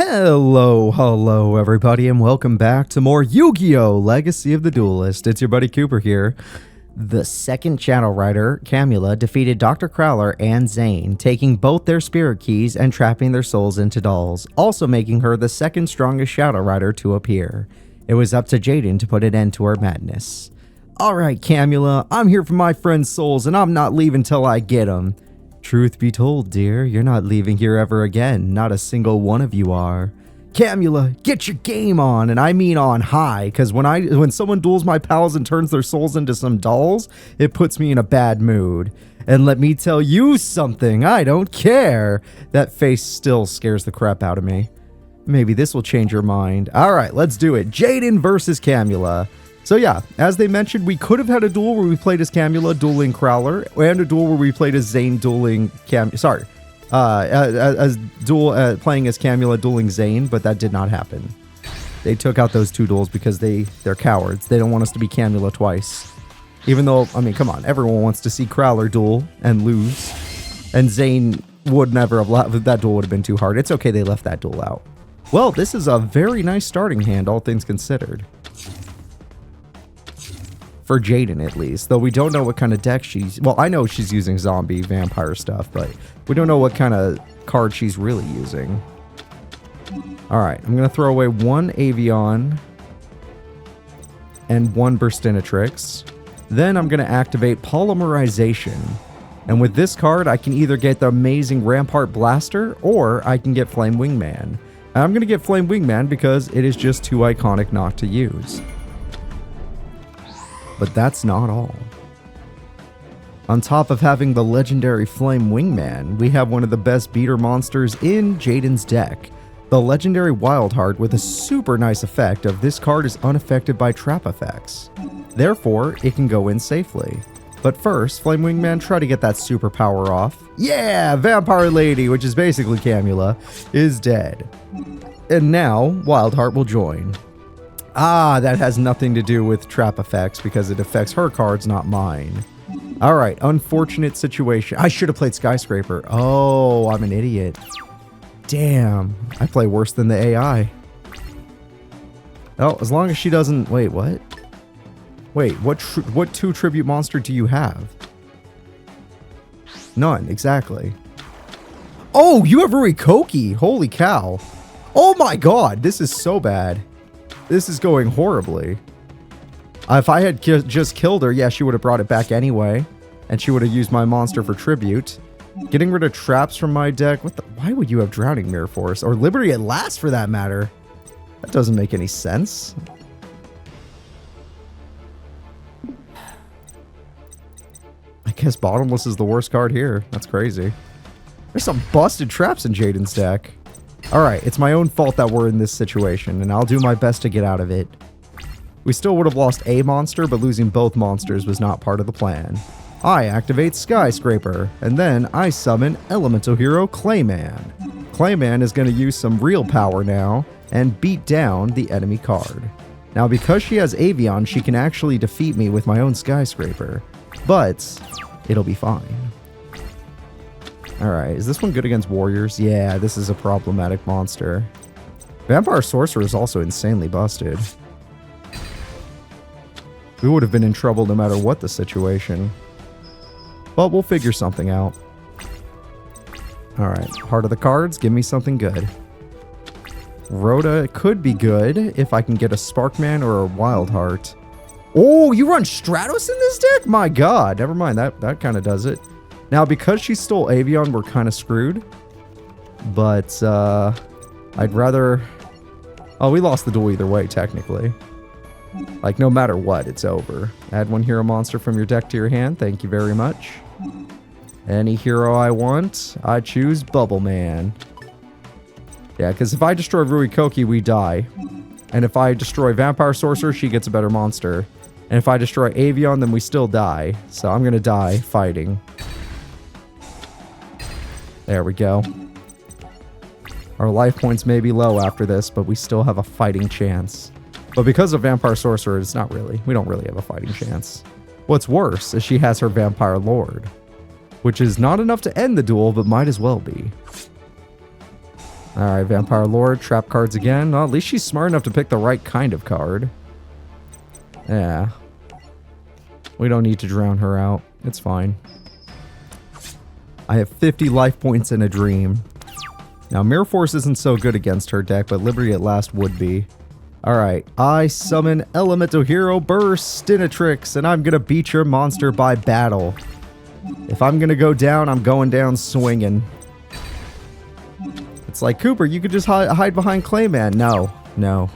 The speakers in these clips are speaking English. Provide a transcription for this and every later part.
Hello everybody, and welcome back to more Yu-Gi-Oh! Legacy of the Duelist. It's your buddy Cooper here. The second Shadow Rider, Camula, defeated Dr. Crowler and Zane, taking both their spirit keys and trapping their souls into dolls, also making her the second strongest Shadow Rider to appear. It was up to Jaden to put an end to her madness. Alright Camula, I'm here for my friend's souls and I'm not leaving till I get them. Truth be told, dear, you're not leaving here ever again. Not a single one of you are. Camula, get your game on, and I mean on high, because when someone duels my pals and turns their souls into some dolls, it puts me in a bad mood. And let me tell you something, I don't care. That face still scares the crap out of me. Maybe this will change your mind. Alright, let's do it. Jaden versus Camula. So yeah, as they mentioned, we could have had a duel where we played as Camula dueling Crowler, and a duel where we played as Zane dueling playing as Camula dueling Zane, but that did not happen. They took out those two duels because they're cowards. They don't want us to be Camula twice. Even though, I mean, come on, everyone wants to see Crowler duel and lose, and Zane would never have that duel would have been too hard. It's okay they left that duel out. Well, this is a very nice starting hand, all things considered. For Jaden, at least. Though we don't know what kind of deck she's... Well, I know she's using zombie, vampire stuff, but we don't know what kind of card she's really using. Alright, I'm going to throw away one Avion and one Burstinatrix. Then I'm going to activate Polymerization. And with this card, I can either get the amazing Rampart Blaster, or I can get Flame Wingman. And I'm going to get Flame Wingman because it is just too iconic not to use. But that's not all. On top of having the legendary Flame Wingman, we have one of the best beater monsters in Jaden's deck. The legendary Wildheart with a super nice effect of this card is unaffected by trap effects. Therefore, it can go in safely. But first, Flame Wingman, try to get that superpower off. Yeah! Vampire Lady, which is basically Camula, is dead. And now, Wildheart will join. Ah, that has nothing to do with trap effects because it affects her cards, not mine. Alright, unfortunate situation. I should have played Skyscraper. Oh, I'm an idiot. Damn, I play worse than the AI. Oh, as long as she doesn't... Wait, what? Wait, what two tribute monster do you have? None, exactly. Oh, you have Rurikoki! Holy cow. Oh my god, this is so bad. This is going horribly. If I had just killed her, yeah, she would have brought it back anyway. And she would have used my monster for tribute. Getting rid of traps from my deck. Why would you have Drowning Mirror Force? Or Liberty at Last, for that matter. That doesn't make any sense. I guess Bottomless is the worst card here. That's crazy. There's some busted traps in Jaden's deck. Alright, it's my own fault that we're in this situation, and I'll do my best to get out of it. We still would have lost a monster, but losing both monsters was not part of the plan. I activate Skyscraper, and then I summon Elemental Hero Clayman. Clayman is going to use some real power now, and beat down the enemy card. Now because she has Avion, she can actually defeat me with my own Skyscraper, but it'll be fine. Alright, is this one good against warriors? Yeah, this is a problematic monster. Vampire Sorcerer is also insanely busted. We would have been in trouble no matter what the situation. But we'll figure something out. Alright, Heart of the Cards, give me something good. Rhoda could be good if I can get a Sparkman or a Wildheart. Oh, you run Stratos in this deck? My god, never mind, that kind of does it. Now, because she stole Avion, we're kind of screwed. But, I'd rather... Oh, we lost the duel either way, technically. Like, no matter what, it's over. Add one hero monster from your deck to your hand. Thank you very much. Any hero I want, I choose Bubble Man. Yeah, because if I destroy Rurikoki, we die. And if I destroy Vampire Sorcerer, she gets a better monster. And if I destroy Avion, then we still die. So I'm going to die fighting. There we go. Our life points may be low after this, but we still have a fighting chance. But because of Vampire Sorcerer, it's not really. We don't really have a fighting chance. What's worse is she has her Vampire Lord, which is not enough to end the duel, but might as well be. Alright, Vampire Lord, trap cards again. Well, at least she's smart enough to pick the right kind of card. Yeah. We don't need to drown her out. It's fine. I have 50 life points in a dream. Now, Mirror Force isn't so good against her deck, but Liberty at Last would be. Alright, I summon Elemental Hero Burstinatrix, and I'm gonna beat your monster by battle. If I'm gonna go down, I'm going down swinging. It's like, Cooper, you could just hide behind Clayman. No, no.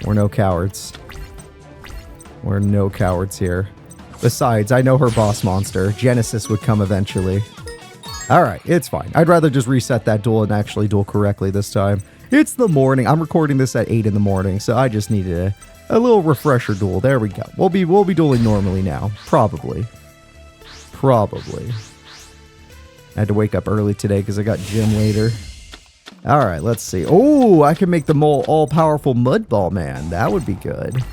We're no cowards. We're no cowards here. Besides, I know her boss monster. Genesis would come eventually. Alright, it's fine. I'd rather just reset that duel and actually duel correctly this time. It's the morning. I'm recording this at 8 in the morning, so I just needed a little refresher duel. There we go. We'll be dueling normally now. Probably. Probably. I had to wake up early today because I got gym later. Alright, let's see. Oh, I can make the all-powerful Mudball Man. That would be good.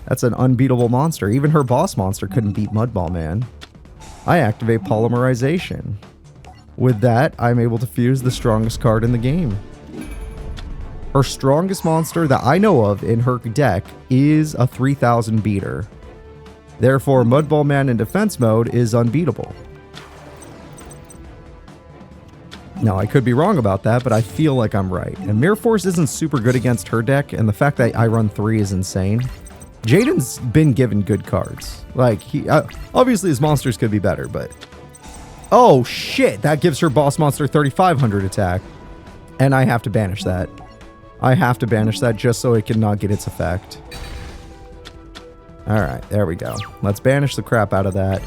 That's an unbeatable monster. Even her boss monster couldn't beat Mudball Man. I activate Polymerization. With that, I'm able to fuse the strongest card in the game. Her strongest monster that I know of in her deck is a 3000 beater. Therefore, Mudball Man in defense mode is unbeatable. Now, I could be wrong about that, but I feel like I'm right. And Mirror Force isn't super good against her deck, and the fact that I run 3 is insane. Jaden's been given good cards. Like, obviously his monsters could be better, but... Oh, shit! That gives her boss monster 3500 attack. And I have to banish that. I have to banish that just so it cannot get its effect. Alright, there we go. Let's banish the crap out of that.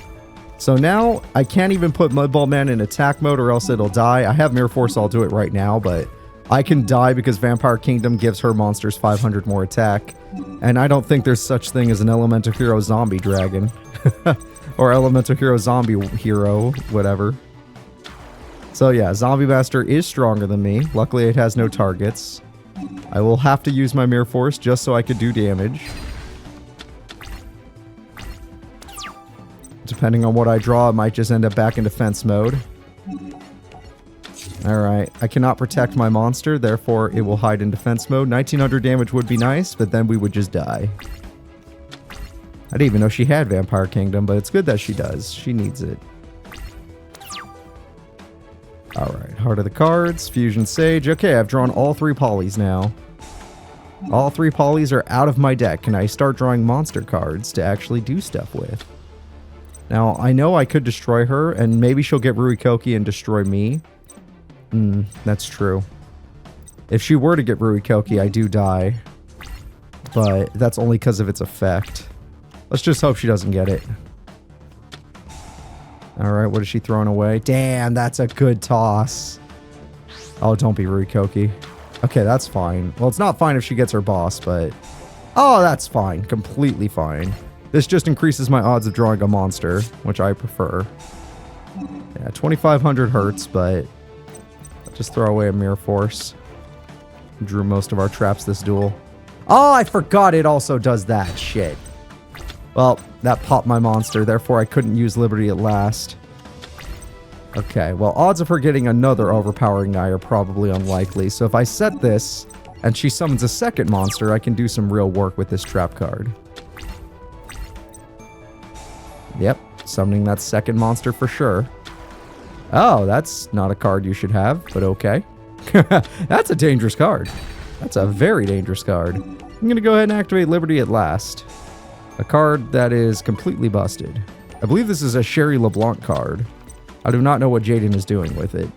So now, I can't even put Mudball Man in attack mode or else it'll die. I have Mirror Force, so I'll do it right now, but... I can die because Vampire Kingdom gives her monsters 500 more attack. And I don't think there's such thing as an Elemental Hero Zombie Dragon. Or Elemental Hero Zombie Hero, whatever. So yeah, Zombie Master is stronger than me. Luckily it has no targets. I will have to use my Mirror Force just so I could do damage. Depending on what I draw, it might just end up back in defense mode. Alright, I cannot protect my monster, therefore it will hide in defense mode. 1900 damage would be nice, but then we would just die. I didn't even know she had Vampire Kingdom, but it's good that she does. She needs it. Alright, Heart of the Cards, Fusion Sage. Okay, I've drawn all 3 polys now. All 3 polys are out of my deck, and I start drawing monster cards to actually do stuff with. Now, I know I could destroy her, and maybe she'll get Ruikoki and destroy me. That's true. If she were to get Ruikoki, I do die. But that's only because of its effect. Let's just hope she doesn't get it. Alright, what is she throwing away? Damn, that's a good toss. Oh, don't be Ruikoki. Okay, that's fine. Well, it's not fine if she gets her boss, but... Oh, that's fine. Completely fine. This just increases my odds of drawing a monster, which I prefer. Yeah, 2500 hurts, but... Just throw away a Mirror Force. Drew most of our traps this duel. Oh, I forgot it also does that. Shit. Well, that popped my monster, therefore I couldn't use Liberty at Last. Okay, well, odds of her getting another overpowering guy are probably unlikely, so if I set this, and she summons a second monster, I can do some real work with this trap card. Yep, summoning that second monster for sure. Oh, that's not a card you should have, but okay. That's a dangerous card. That's a very dangerous card. I'm going to go ahead and activate Liberty at Last. A card that is completely busted. I believe this is a Sherry LeBlanc card. I do not know what Jaden is doing with it.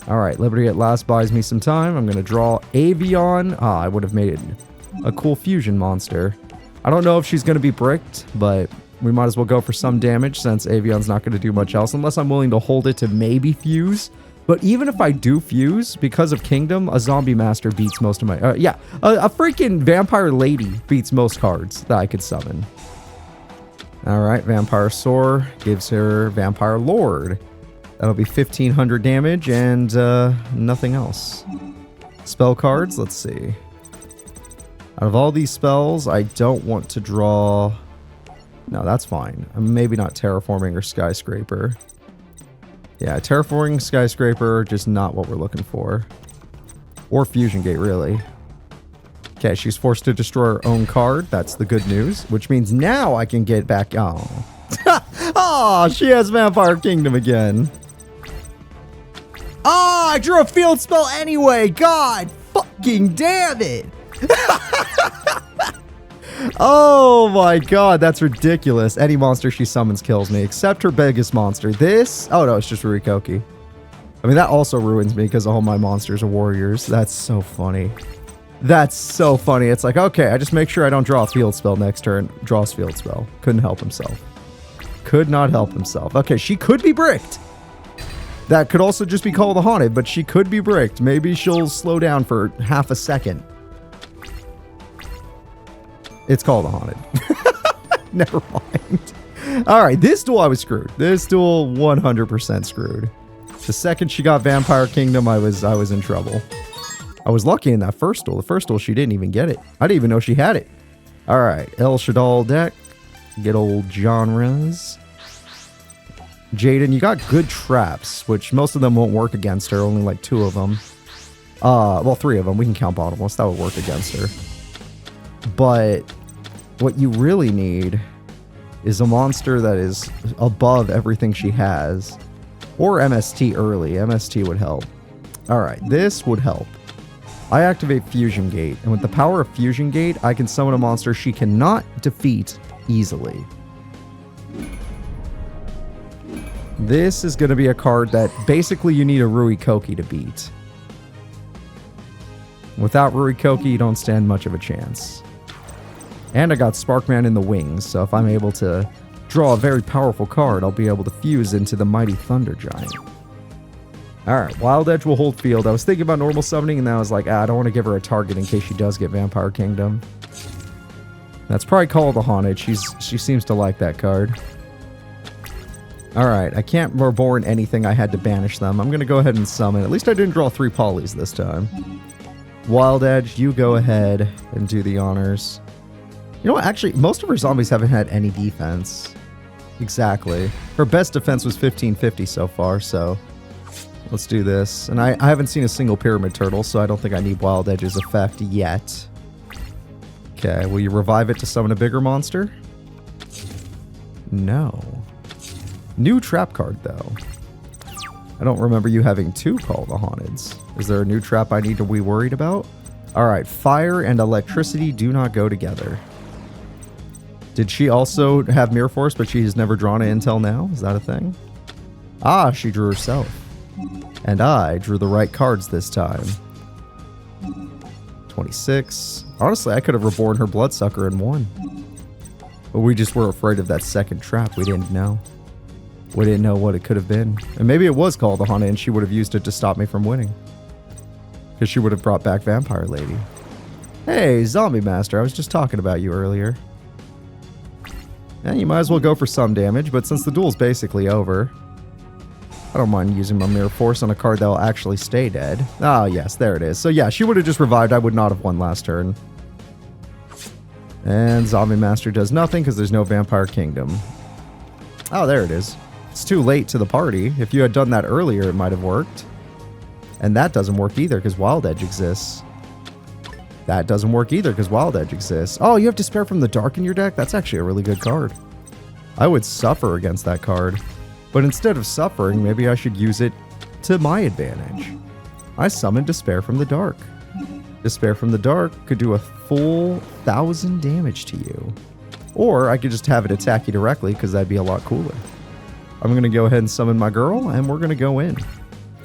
Alright, Liberty at Last buys me some time. I'm going to draw Avion. Ah, I would have made it a cool fusion monster. I don't know if she's going to be bricked, but... we might as well go for some damage since Avion's not going to do much else unless I'm willing to hold it to maybe fuse. But even if I do fuse, because of Kingdom, a Zombie Master beats most of my... a freaking Vampire Lady beats most cards that I could summon. Alright, Vampire Soar gives her Vampire Lord. That'll be 1500 damage and nothing else. Spell cards, let's see. Out of all these spells, I don't want to draw... No, that's fine. Maybe not Terraforming or Skyscraper. Yeah, terraforming skyscraper, just not what we're looking for. Or fusion gate, really. Okay, she's forced to destroy her own card. That's the good news, which means now I can get back. Oh, oh, she has Vampire Kingdom again. Oh, I drew a field spell anyway. God fucking damn it. Oh my god, that's ridiculous. Any monster she summons kills me, except her biggest monster. This? Oh no, it's just Rurikoki. I mean, that also ruins me because all my monsters are warriors. That's so funny. That's so funny. It's like, okay, I just make sure I don't draw a field spell next turn. Draws field spell. Couldn't help himself. Could not help himself. Okay, she could be bricked. That could also just be called a haunted, but she could be bricked. Maybe she'll slow down for half a second. It's called a haunted. Never mind. All right, this duel I was screwed. This duel 100% screwed. The second she got Vampire Kingdom, I was in trouble. I was lucky in that first duel. The first duel, she didn't even get it. I didn't even know she had it. All right, El Shadal deck. Good old genres. Jaden, you got good traps, which most of them won't work against her. Only like 2 of them. Well, 3 of them. We can count bottomless. That would work against her. But what you really need is a monster that is above everything she has. Or MST early. MST would help. Alright, this would help. I activate Fusion Gate, and with the power of Fusion Gate, I can summon a monster she cannot defeat easily. This is going to be a card that basically you need a Rurikoki to beat. Without Rurikoki, you don't stand much of a chance. And I got Sparkman in the wings, so if I'm able to draw a very powerful card, I'll be able to fuse into the mighty Thunder Giant. Alright, Wild Edge will hold field. I was thinking about normal summoning, and then I was like, I don't want to give her a target in case she does get Vampire Kingdom. That's probably called a haunted. She seems to like that card. Alright, I can't reborn anything. I had to banish them. I'm going to go ahead and summon. At least I didn't draw 3 polys this time. Wild Edge, you go ahead and do the honors. You know what? Actually, most of her zombies haven't had any defense. Exactly. Her best defense was 1550 so far, so let's do this. And I haven't seen a single Pyramid Turtle, so I don't think I need Wild Edge's effect yet. Okay, will you revive it to summon a bigger monster? No. New trap card, though. I don't remember you having 2 Call the Haunteds. Is there a new trap I need to be worried about? Alright, fire and electricity do not go together. Did she also have Mirror Force, but she's never drawn it until now? Is that a thing? Ah, she drew herself. And I drew the right cards this time. 26. Honestly, I could have reborn her Bloodsucker and won. But we just were afraid of that second trap. We didn't know. We didn't know what it could have been. And maybe it was called the Haunted and she would have used it to stop me from winning. Because she would have brought back Vampire Lady. Hey, Zombie Master, I was just talking about you earlier. And you might as well go for some damage, but since the duel's basically over, I don't mind using my Mirror Force on a card that'll actually stay dead. Ah, yes, there it is. So yeah, she would have just revived. I would not have won last turn. And Zombie Master does nothing because there's no Vampire Kingdom. Oh, there it is. It's too late to the party. If you had done that earlier, it might have worked. And that doesn't work either because Wild Edge exists. That doesn't work either because Wild Edge exists. Oh, you have Despair from the Dark in your deck? That's actually a really good card. I would suffer against that card. But instead of suffering, maybe I should use it to my advantage. I summoned Despair from the Dark. Despair from the Dark could do a full 1,000 damage to you. Or I could just have it attack you directly because that'd be a lot cooler. I'm going to go ahead and summon my girl and we're going to go in.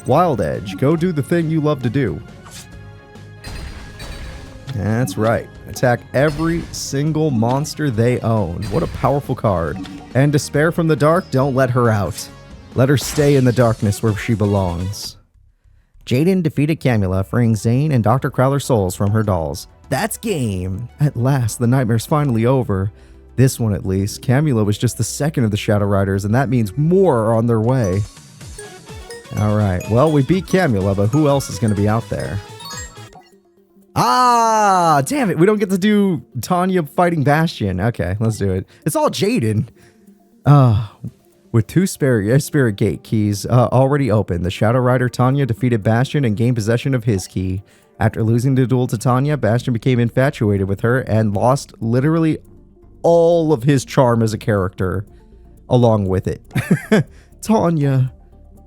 Wild Edge, go do the thing you love to do. That's right. Attack every single monster they own. What a powerful card. And Despair from the Dark, don't let her out. Let her stay in the darkness where she belongs. Jaden defeated Camula, freeing Zane and Dr. Crowler's souls from her dolls. That's game! At last, the nightmare's finally over. This one at least. Camula was just the second of the Shadow Riders, and that means more are on their way. Alright, well, we beat Camula, but who else is going to be out there? Ah, damn it. We don't get to do Tania fighting Bastion. Okay, let's do it. It's all Jaden. With two spirit gate keys already open, the Shadow Rider Tania defeated Bastion and gained possession of his key. After losing the duel to Tania, Bastion became infatuated with her and lost literally all of his charm as a character along with it. Tania,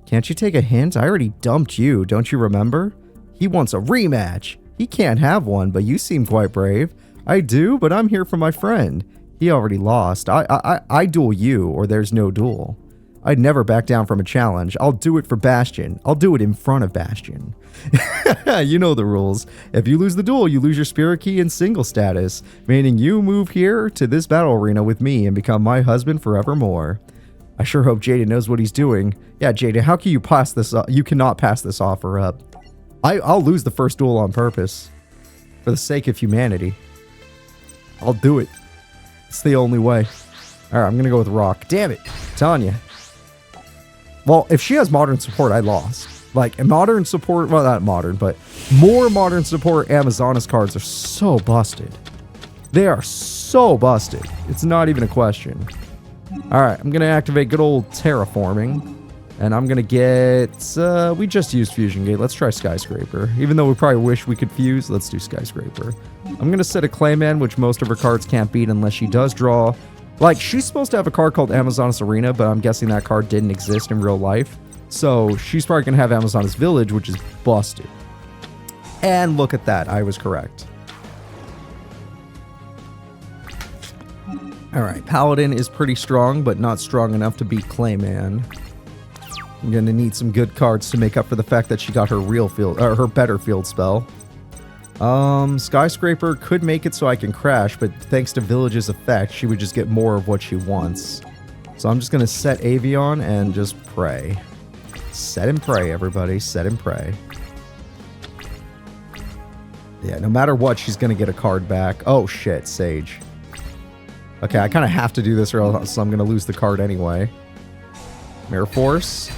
can't you take a hint? I already dumped you, don't you remember? He wants a rematch. He can't have one, but you seem quite brave. I do, but I'm here for my friend. He already lost. I duel you, or there's no duel. I'd never back down from a challenge. I'll do it for Bastion. I'll do it in front of Bastion. You know the rules. If you lose the duel, you lose your spirit key and single status, meaning you move here to this battle arena with me and become my husband forevermore. I sure hope Jada knows what he's doing. Yeah, Jada, how can you pass this up? You cannot pass this offer up. I'll lose the first duel on purpose. For the sake of humanity. I'll do it. It's the only way. Alright, I'm gonna go with Rock. Damn it, Tania. Well, if she has modern support, I lost. Like, modern support, well, not modern, but more modern support Amazonas cards are so busted. They are so busted. It's not even a question. Alright, I'm gonna activate good old terraforming. And I'm gonna get, we just used Fusion Gate. Let's try Skyscraper. Even though we probably wish we could fuse, let's do Skyscraper. I'm gonna set a Clayman, which most of her cards can't beat unless she does draw. Like, she's supposed to have a card called Amazonas Arena, but I'm guessing that card didn't exist in real life. So she's probably gonna have Amazonas Village, which is busted. And look at that, I was correct. Alright, Paladin is pretty strong, but not strong enough to beat Clayman. I'm gonna need some good cards to make up for the fact that she got her real field, or her better field spell. Skyscraper could make it so I can crash, but thanks to Village's effect, she would just get more of what she wants. So I'm just gonna set Avion and just pray. Set and pray, everybody. Set and pray. Yeah, no matter what, she's gonna get a card back. Oh shit, Sage. Okay, I kind of have to do this or else I'm gonna lose the card anyway. Mirror Force.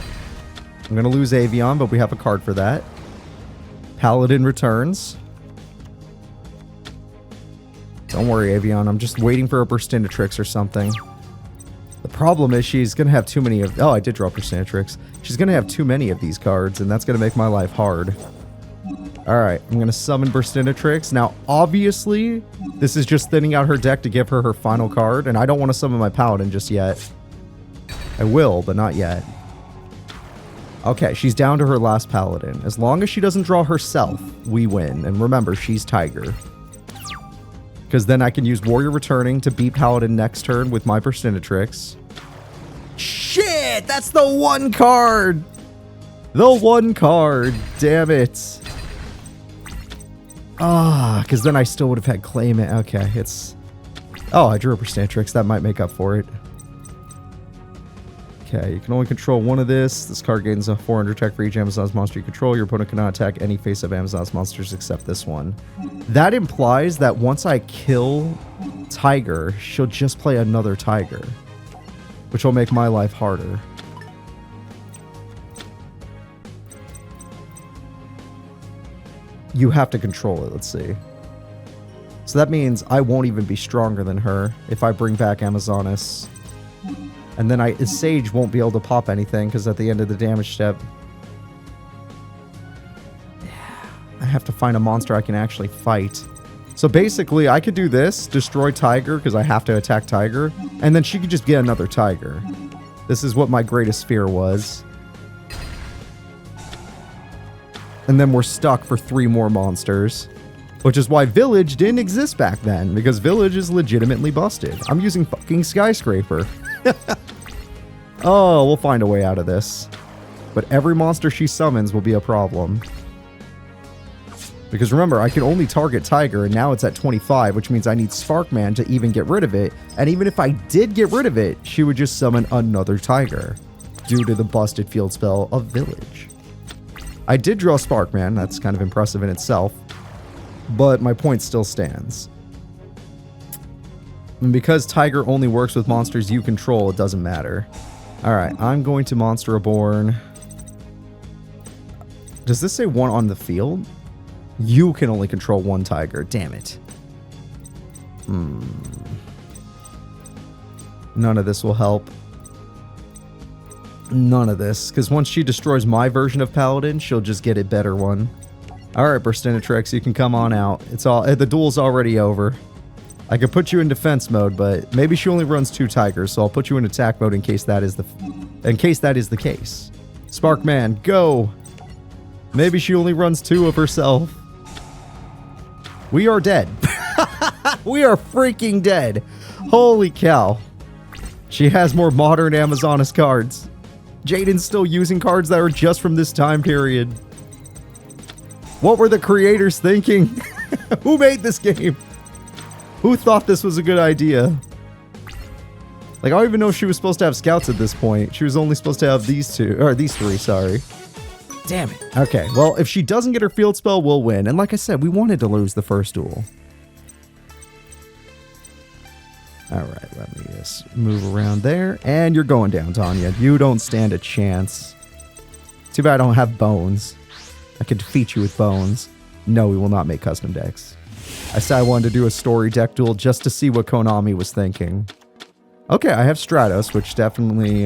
I'm going to lose Avion, but we have a card for that. Paladin returns. Don't worry, Avion. I'm just waiting for a Burstinatrix or something. The problem is she's going to have too many of... Oh, I did draw Burstinatrix. She's going to have too many of these cards, and that's going to make my life hard. Alright, I'm going to summon Burstinatrix. Now, obviously, this is just thinning out her deck to give her her final card, and I don't want to summon my Paladin just yet. I will, but not yet. Okay, she's down to her last Paladin. As long as she doesn't draw herself, we win. And remember, she's Tiger. Because then I can use Warrior Returning to beat Paladin next turn with my Burstinatrix. Shit! That's the one card! The one card! Damn it. Ah, because then I still would have had Clayman. Okay, it's... Oh, I drew a Burstinatrix. That might make up for it. Okay, you can only control one of this. This card gains a 400 attack for each Amazon's monster you control. Your opponent cannot attack any face of Amazon's monsters except this one. That implies that once I kill Tiger, she'll just play another Tiger, which will make my life harder. You have to control it, let's see. So that means I won't even be stronger than her if I bring back Amazonas. And then Sage won't be able to pop anything because at the end of the damage step, I have to find a monster I can actually fight. So basically, I could do this, destroy Tiger because I have to attack Tiger, and then she could just get another Tiger. This is what my greatest fear was. And then we're stuck for 3 more monsters. Which is why Village didn't exist back then, because Village is legitimately busted. I'm using fucking Skyscraper. Oh, we'll find a way out of this. But every monster she summons will be a problem. Because remember, I can only target Tiger, and now it's at 25, which means I need Sparkman to even get rid of it. And even if I did get rid of it, she would just summon another Tiger, due to the busted field spell of Village. I did draw Sparkman, that's kind of impressive in itself. But my point still stands. And because Tiger only works with monsters you control, it doesn't matter. Alright, I'm going to Monster Reborn. Does this say 1 on the field? You can only control 1 Tiger. Damn it. None of this will help. None of this, because once she destroys my version of Paladin, she'll just get a better one. Alright, Burstinatrix, you can come on out. It's all the duel's already over. I could put you in defense mode, but maybe she only runs 2 tigers, so I'll put you in attack mode in case that is the case. Sparkman, go! Maybe she only runs 2 of herself. We are dead. We are freaking dead. Holy cow. She has more modern Amazonas cards. Jaden's still using cards that are just from this time period. What were the creators thinking? Who made this game? Who thought this was a good idea? Like, I don't even know if she was supposed to have scouts at this point. She was only supposed to have these 3, sorry. Damn it. Okay, well, if she doesn't get her field spell, we'll win. And like I said, we wanted to lose the first duel. Alright, let me just move around there. And you're going down, Tania. You don't stand a chance. Too bad I don't have bones. I could defeat you with bones. No, we will not make custom decks. I said I wanted to do a story deck duel just to see what Konami was thinking. Okay, I have Stratos, which definitely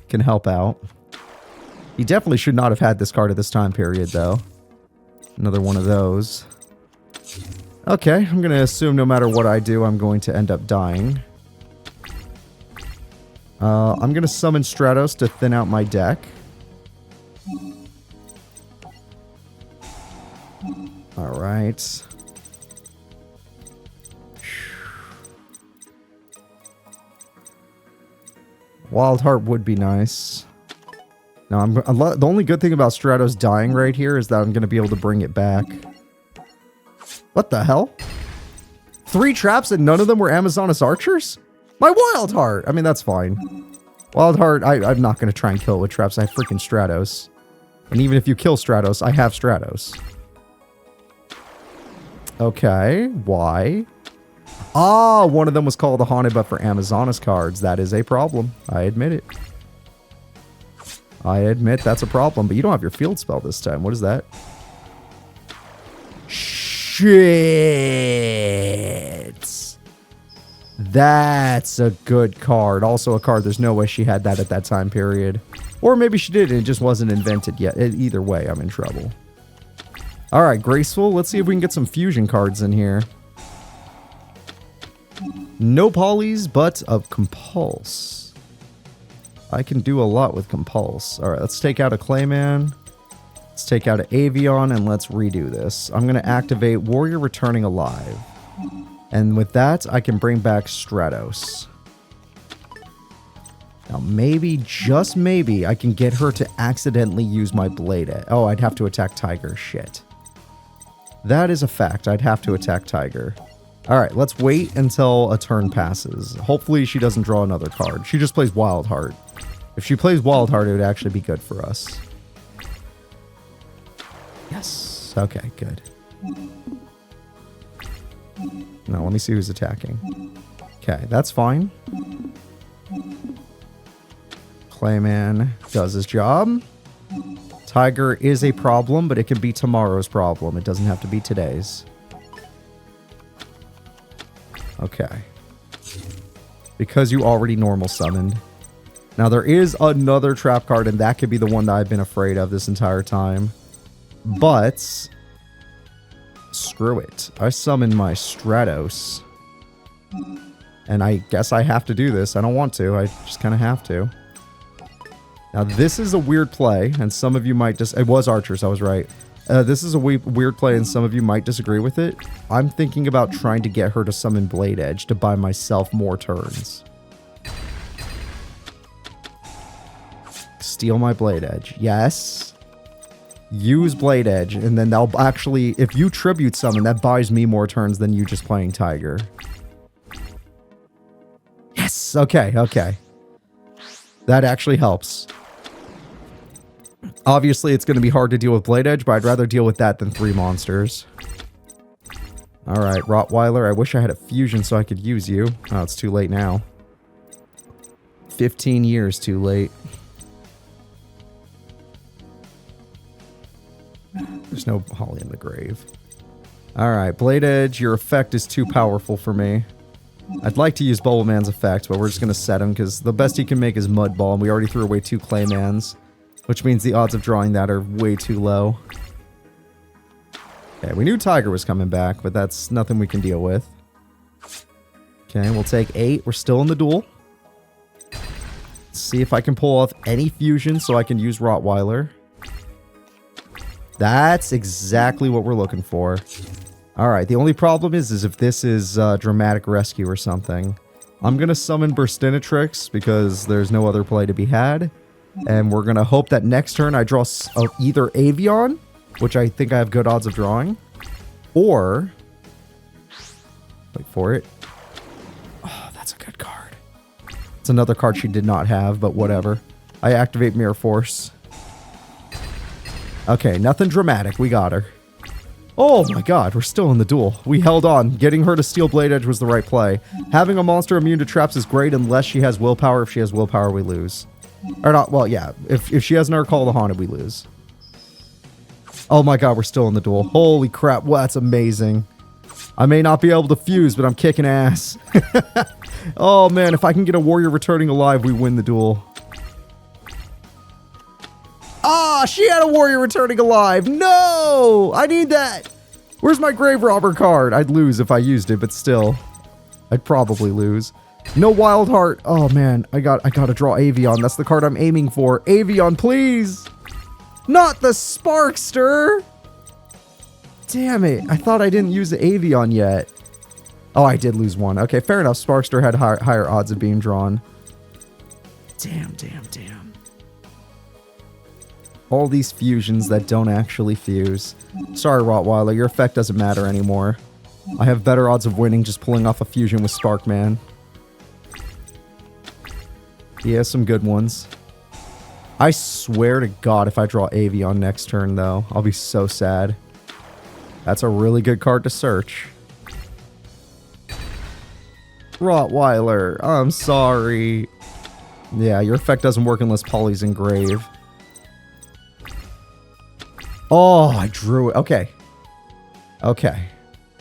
can help out. He definitely should not have had this card at this time period, though. Another one of those. Okay, I'm going to assume no matter what I do, I'm going to end up dying. I'm going to summon Stratos to thin out my deck. Alright. Wild Heart would be nice. Now, the only good thing about Stratos dying right here is that I'm going to be able to bring it back. What the hell? 3 traps and none of them were Amazonas archers? My Wild Heart! I mean, that's fine. Wild Heart, I'm not going to try and kill it with traps. I have freaking Stratos. And even if you kill Stratos, I have Stratos. Okay, why? Ah, one of them was called the Haunted, but for Amazonas cards. That is a problem. I admit it. I admit that's a problem, but you don't have your field spell this time. What is that? Shit. That's a good card. Also a card, there's no way she had that at that time period. Or maybe she did and it just wasn't invented yet. Either way, I'm in trouble. Alright, Graceful. Let's see if we can get some fusion cards in here. No polys, but of Compulse. I can do a lot with Compulse. Alright, let's take out a Clayman. Let's take out an Avion, and let's redo this. I'm going to activate Warrior Returning Alive. And with that, I can bring back Stratos. Now, maybe, just maybe, I can get her to accidentally use my Blade Edge. Oh, I'd have to attack Tiger. Shit. That is a fact. I'd have to attack Tiger. Alright, let's wait until a turn passes. Hopefully she doesn't draw another card. She just plays Wild Heart. If she plays Wild Heart, it would actually be good for us. Yes. Okay, good. Now, let me see who's attacking. Okay, that's fine. Clayman does his job. Tiger is a problem, but it can be tomorrow's problem. It doesn't have to be today's. Okay. Because you already normal summoned. Now, there is another trap card, and that could be the one that I've been afraid of this entire time. But screw it. I summon my Stratos. And I guess I have to do this. I don't want to. I just kind of have to. Now, this is a weird play, and some of you might just... It was archers, I was right. This is a weird play, and some of you might disagree with it. I'm thinking about trying to get her to summon Blade Edge to buy myself more turns. Steal my Blade Edge. Yes. Use Blade Edge, and then that'll actually... If you tribute summon, that buys me more turns than you just playing Tiger. Yes! Okay, okay. That actually helps. Obviously, it's going to be hard to deal with Blade Edge, but I'd rather deal with that than 3 monsters. Alright, Rottweiler. I wish I had a fusion so I could use you. Oh, it's too late now. 15 years too late. There's no Holly in the Grave. Alright, Blade Edge, your effect is too powerful for me. I'd like to use Bubble Man's effect, but we're just going to set him because the best he can make is Mud Ball, and we already threw away 2 Claymans, which means the odds of drawing that are way too low. Okay, we knew Tiger was coming back, but that's nothing we can deal with. Okay, we'll take 8. We're still in the duel. Let's see if I can pull off any fusion so I can use Rottweiler. That's exactly what we're looking for. Alright, the only problem is if this is Dramatic Rescue or something. I'm going to summon Burstinatrix because there's no other play to be had. And we're going to hope that next turn I draw either Avion, which I think I have good odds of drawing, or... wait for it. Oh, that's a good card. It's another card she did not have, but whatever. I activate Mirror Force. Okay, nothing dramatic. We got her. Oh my god, we're still in the duel. We held on. Getting her to steal Blade Edge was the right play. Having a monster immune to traps is great unless she has willpower. If she has willpower, we lose. Or not, well, yeah. If she has another Call of the Haunted, we lose. Oh my god, we're still in the duel. Holy crap, well, that's amazing. I may not be able to fuse, but I'm kicking ass. Oh man, if I can get a warrior returning alive, we win the duel. Ah, she had a warrior returning alive. No, I need that. Where's my grave robber card? I'd lose if I used it, but still, I'd probably lose. No wild heart. Oh man, I gotta draw Avion. That's the card I'm aiming for. Avion, please. Not the Sparkster. Damn it. I thought I didn't use the Avion yet. Oh, I did lose one. Okay, fair enough. Sparkster had higher odds of being drawn. Damn. All these fusions that don't actually fuse. Sorry, Rottweiler. Your effect doesn't matter anymore. I have better odds of winning just pulling off a fusion with Sparkman. He has some good ones. I swear to God, if I draw Avion next turn, though, I'll be so sad. That's a really good card to search. Rottweiler, I'm sorry. Yeah, your effect doesn't work unless Polly's in grave. Oh, I drew it. Okay. Okay.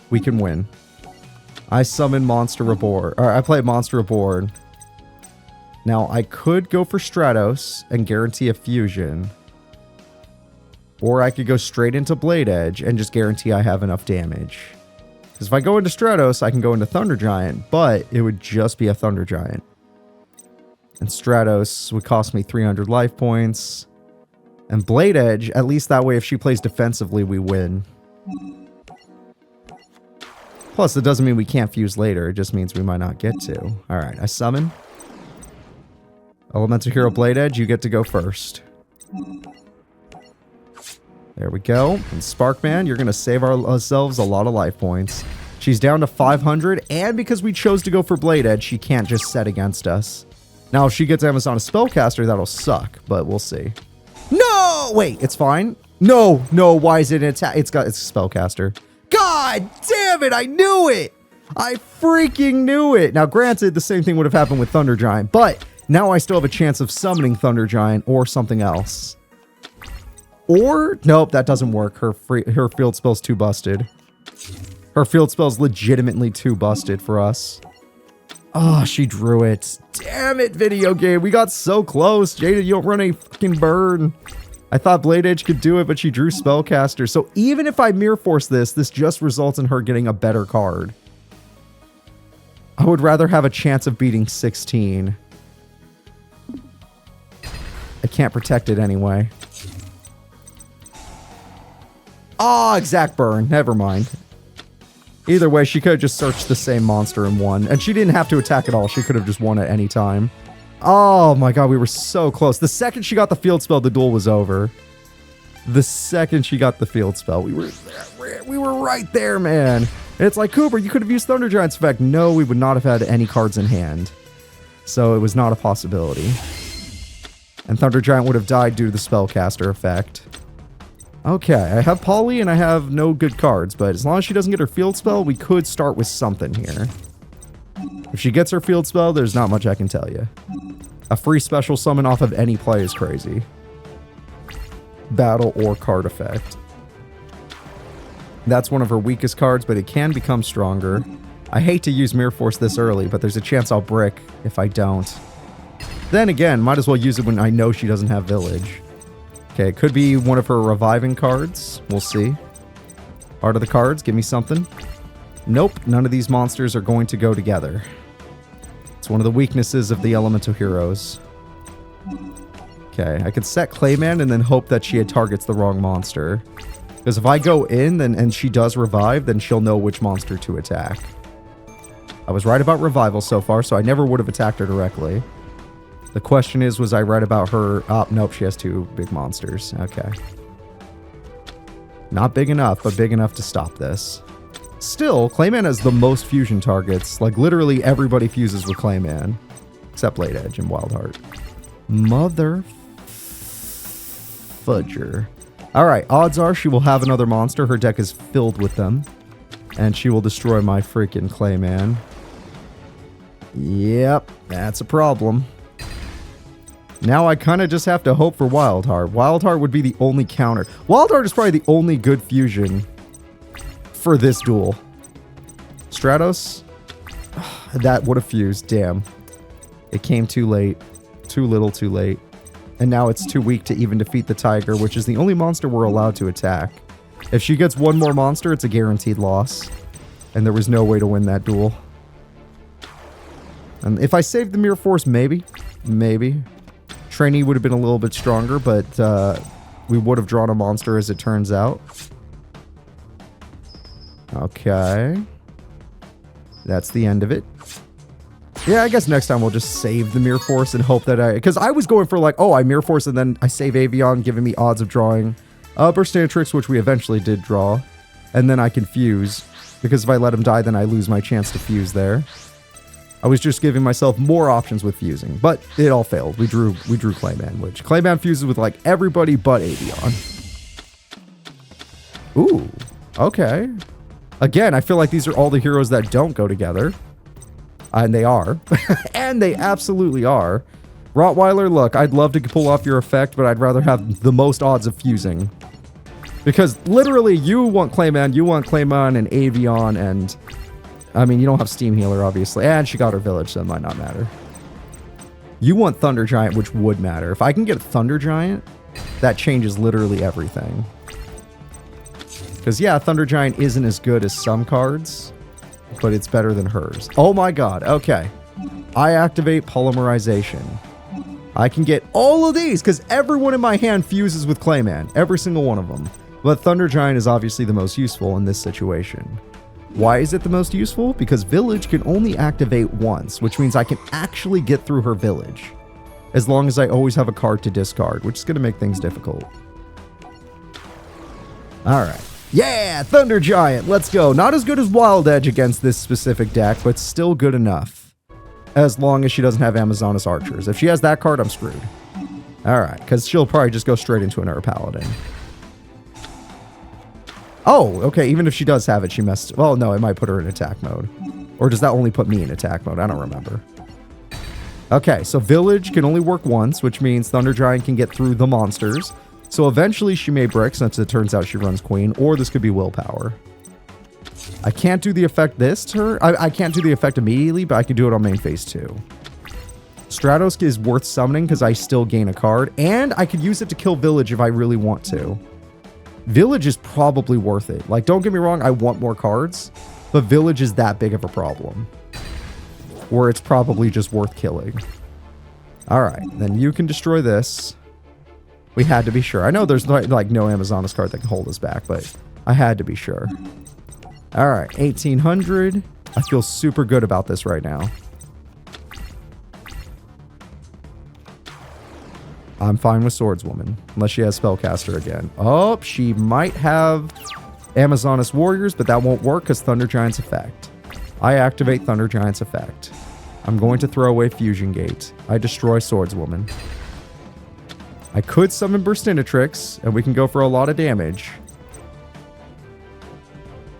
We can win. I summon Monster Reborn. Or I play Monster Reborn. Now, I could go for Stratos and guarantee a fusion. Or I could go straight into Blade Edge and just guarantee I have enough damage. Because if I go into Stratos, I can go into Thunder Giant, but it would just be a Thunder Giant. And Stratos would cost me 300 life points. And Blade Edge, at least that way if she plays defensively, we win. Plus, it doesn't mean we can't fuse later. It just means we might not get to. Alright, I summon. Elemental Hero Blade Edge, you get to go first. There we go. And Sparkman, you're going to save ourselves a lot of life points. She's down to 500, and because we chose to go for Blade Edge, she can't just set against us. Now, if she gets Amazon a Spellcaster, that'll suck, but we'll see. No! Wait, it's fine? No, why is it an attack? It's a Spellcaster. God damn it, I knew it! I freaking knew it! Now, granted, the same thing would have happened with Thunder Giant, but now I still have a chance of summoning Thunder Giant or something else. Or, nope, that doesn't work. Her field spell's too busted. Her field spell's legitimately too busted for us. Oh, she drew it. Damn it, video game. We got so close. Jada, you don't run a fucking burn. I thought Blade Edge could do it, but she drew Spellcaster. So even if I Mirror Force this just results in her getting a better card. I would rather have a chance of beating 16. I can't protect it anyway. Ah, exact burn. Never mind. Either way, she could have just searched the same monster and won. And she didn't have to attack at all. She could have just won at any time. Oh my god, we were so close. The second she got the field spell, the duel was over. The second she got the field spell, we were there. We were right there, man. And it's like, Cooper, you could have used Thunder Giant's effect. No, we would not have had any cards in hand. So it was not a possibility. And Thunder Giant would have died due to the Spellcaster effect. Okay, I have Polly and I have no good cards, but as long as she doesn't get her field spell, we could start with something here. If she gets her field spell, there's not much I can tell you. A free special summon off of any play is crazy. Battle or card effect. That's one of her weakest cards, but it can become stronger. I hate to use Mirror Force this early, but there's a chance I'll brick if I don't. Then again, might as well use it when I know she doesn't have Village. Okay, it could be one of her reviving cards. We'll see. Art of the cards, give me something. Nope, none of these monsters are going to go together. It's one of the weaknesses of the elemental heroes. Okay, I could set Clayman and then hope that she targets the wrong monster. Because if I go in and she does revive, then she'll know which monster to attack. I was right about revival so far, so I never would have attacked her directly. The question is, was I right about her? Oh, nope, she has 2 big monsters. Okay. Not big enough, but big enough to stop this. Still, Clayman has the most fusion targets. Like, literally everybody fuses with Clayman. Except Blade Edge and Wildheart. Mother... fudger. Alright, odds are she will have another monster. Her deck is filled with them. And she will destroy my freaking Clayman. Yep, that's a problem. Now I kind of just have to hope for Wildheart. Wildheart would be the only counter. Wildheart is probably the only good fusion for this duel. Stratos? That would have fused, damn. It came too late. Too little, too late. And now it's too weak to even defeat the tiger, which is the only monster we're allowed to attack. If she gets one more monster, it's a guaranteed loss. And there was no way to win that duel. And if I saved the Mirror Force, maybe. Maybe. Trainee would have been a little bit stronger, but we would have drawn a monster as it turns out. Okay. That's the end of it. Yeah, I guess next time we'll just save the Mirror Force and hope that because I was going for like, oh, I Mirror Force and then I save Avion, giving me odds of drawing Burstanatrix, which we eventually did draw. And then I can fuse, because if I let him die, then I lose my chance to fuse there. I was just giving myself more options with fusing, but it all failed. We drew Clayman, which Clayman fuses with like everybody but Avion. Ooh, okay. Again, I feel like these are all the heroes that don't go together. And they are. And they absolutely are. Rottweiler, look, I'd love to pull off your effect, but I'd rather have the most odds of fusing. Because literally, you want Clayman and Avion, and... I mean, you don't have Steam Healer, obviously. And she got her Village, so it might not matter. You want Thunder Giant, which would matter. If I can get Thunder Giant, that changes literally everything. Because, yeah, Thunder Giant isn't as good as some cards, but it's better than hers. Oh my god, okay. I activate Polymerization. I can get all of these, because everyone in my hand fuses with Clayman. Every single one of them. But Thunder Giant is obviously the most useful in this situation. Why is it the most useful? Because Village can only activate once, which means I can actually get through her Village. As long as I always have a card to discard, which is going to make things difficult. Alright. Yeah! Thunder Giant! Let's go! Not as good as Wild Edge against this specific deck, but still good enough. As long as she doesn't have Amazonas Archers. If she has that card, I'm screwed. Alright, because she'll probably just go straight into an Ur Paladin. Oh, okay, even if she does have it, she messed... Well, no, it might put her in attack mode. Or does that only put me in attack mode? I don't remember. Okay, so Village can only work once, which means Thunder Giant can get through the monsters. So eventually she may brick, since it turns out she runs Queen, or this could be Willpower. I can't do the effect this turn. I can't do the effect immediately, but I can do it on main phase 2. Stratos is worth summoning because I still gain a card, and I could use it to kill Village if I really want to. Village is probably worth it. Like, don't get me wrong, I want more cards, but Village is that big of a problem. Where it's probably just worth killing. Alright, then you can destroy this. We had to be sure. I know there's like no Amazonas card that can hold us back, but I had to be sure. Alright, 1800. I feel super good about this right now. I'm fine with Swordswoman, unless she has Spellcaster again. Oh, she might have Amazonas Warriors, but that won't work because Thunder Giant's effect. I activate Thunder Giant's effect. I'm going to throw away Fusion Gate. I destroy Swordswoman. I could summon Burstinatrix, and we can go for a lot of damage.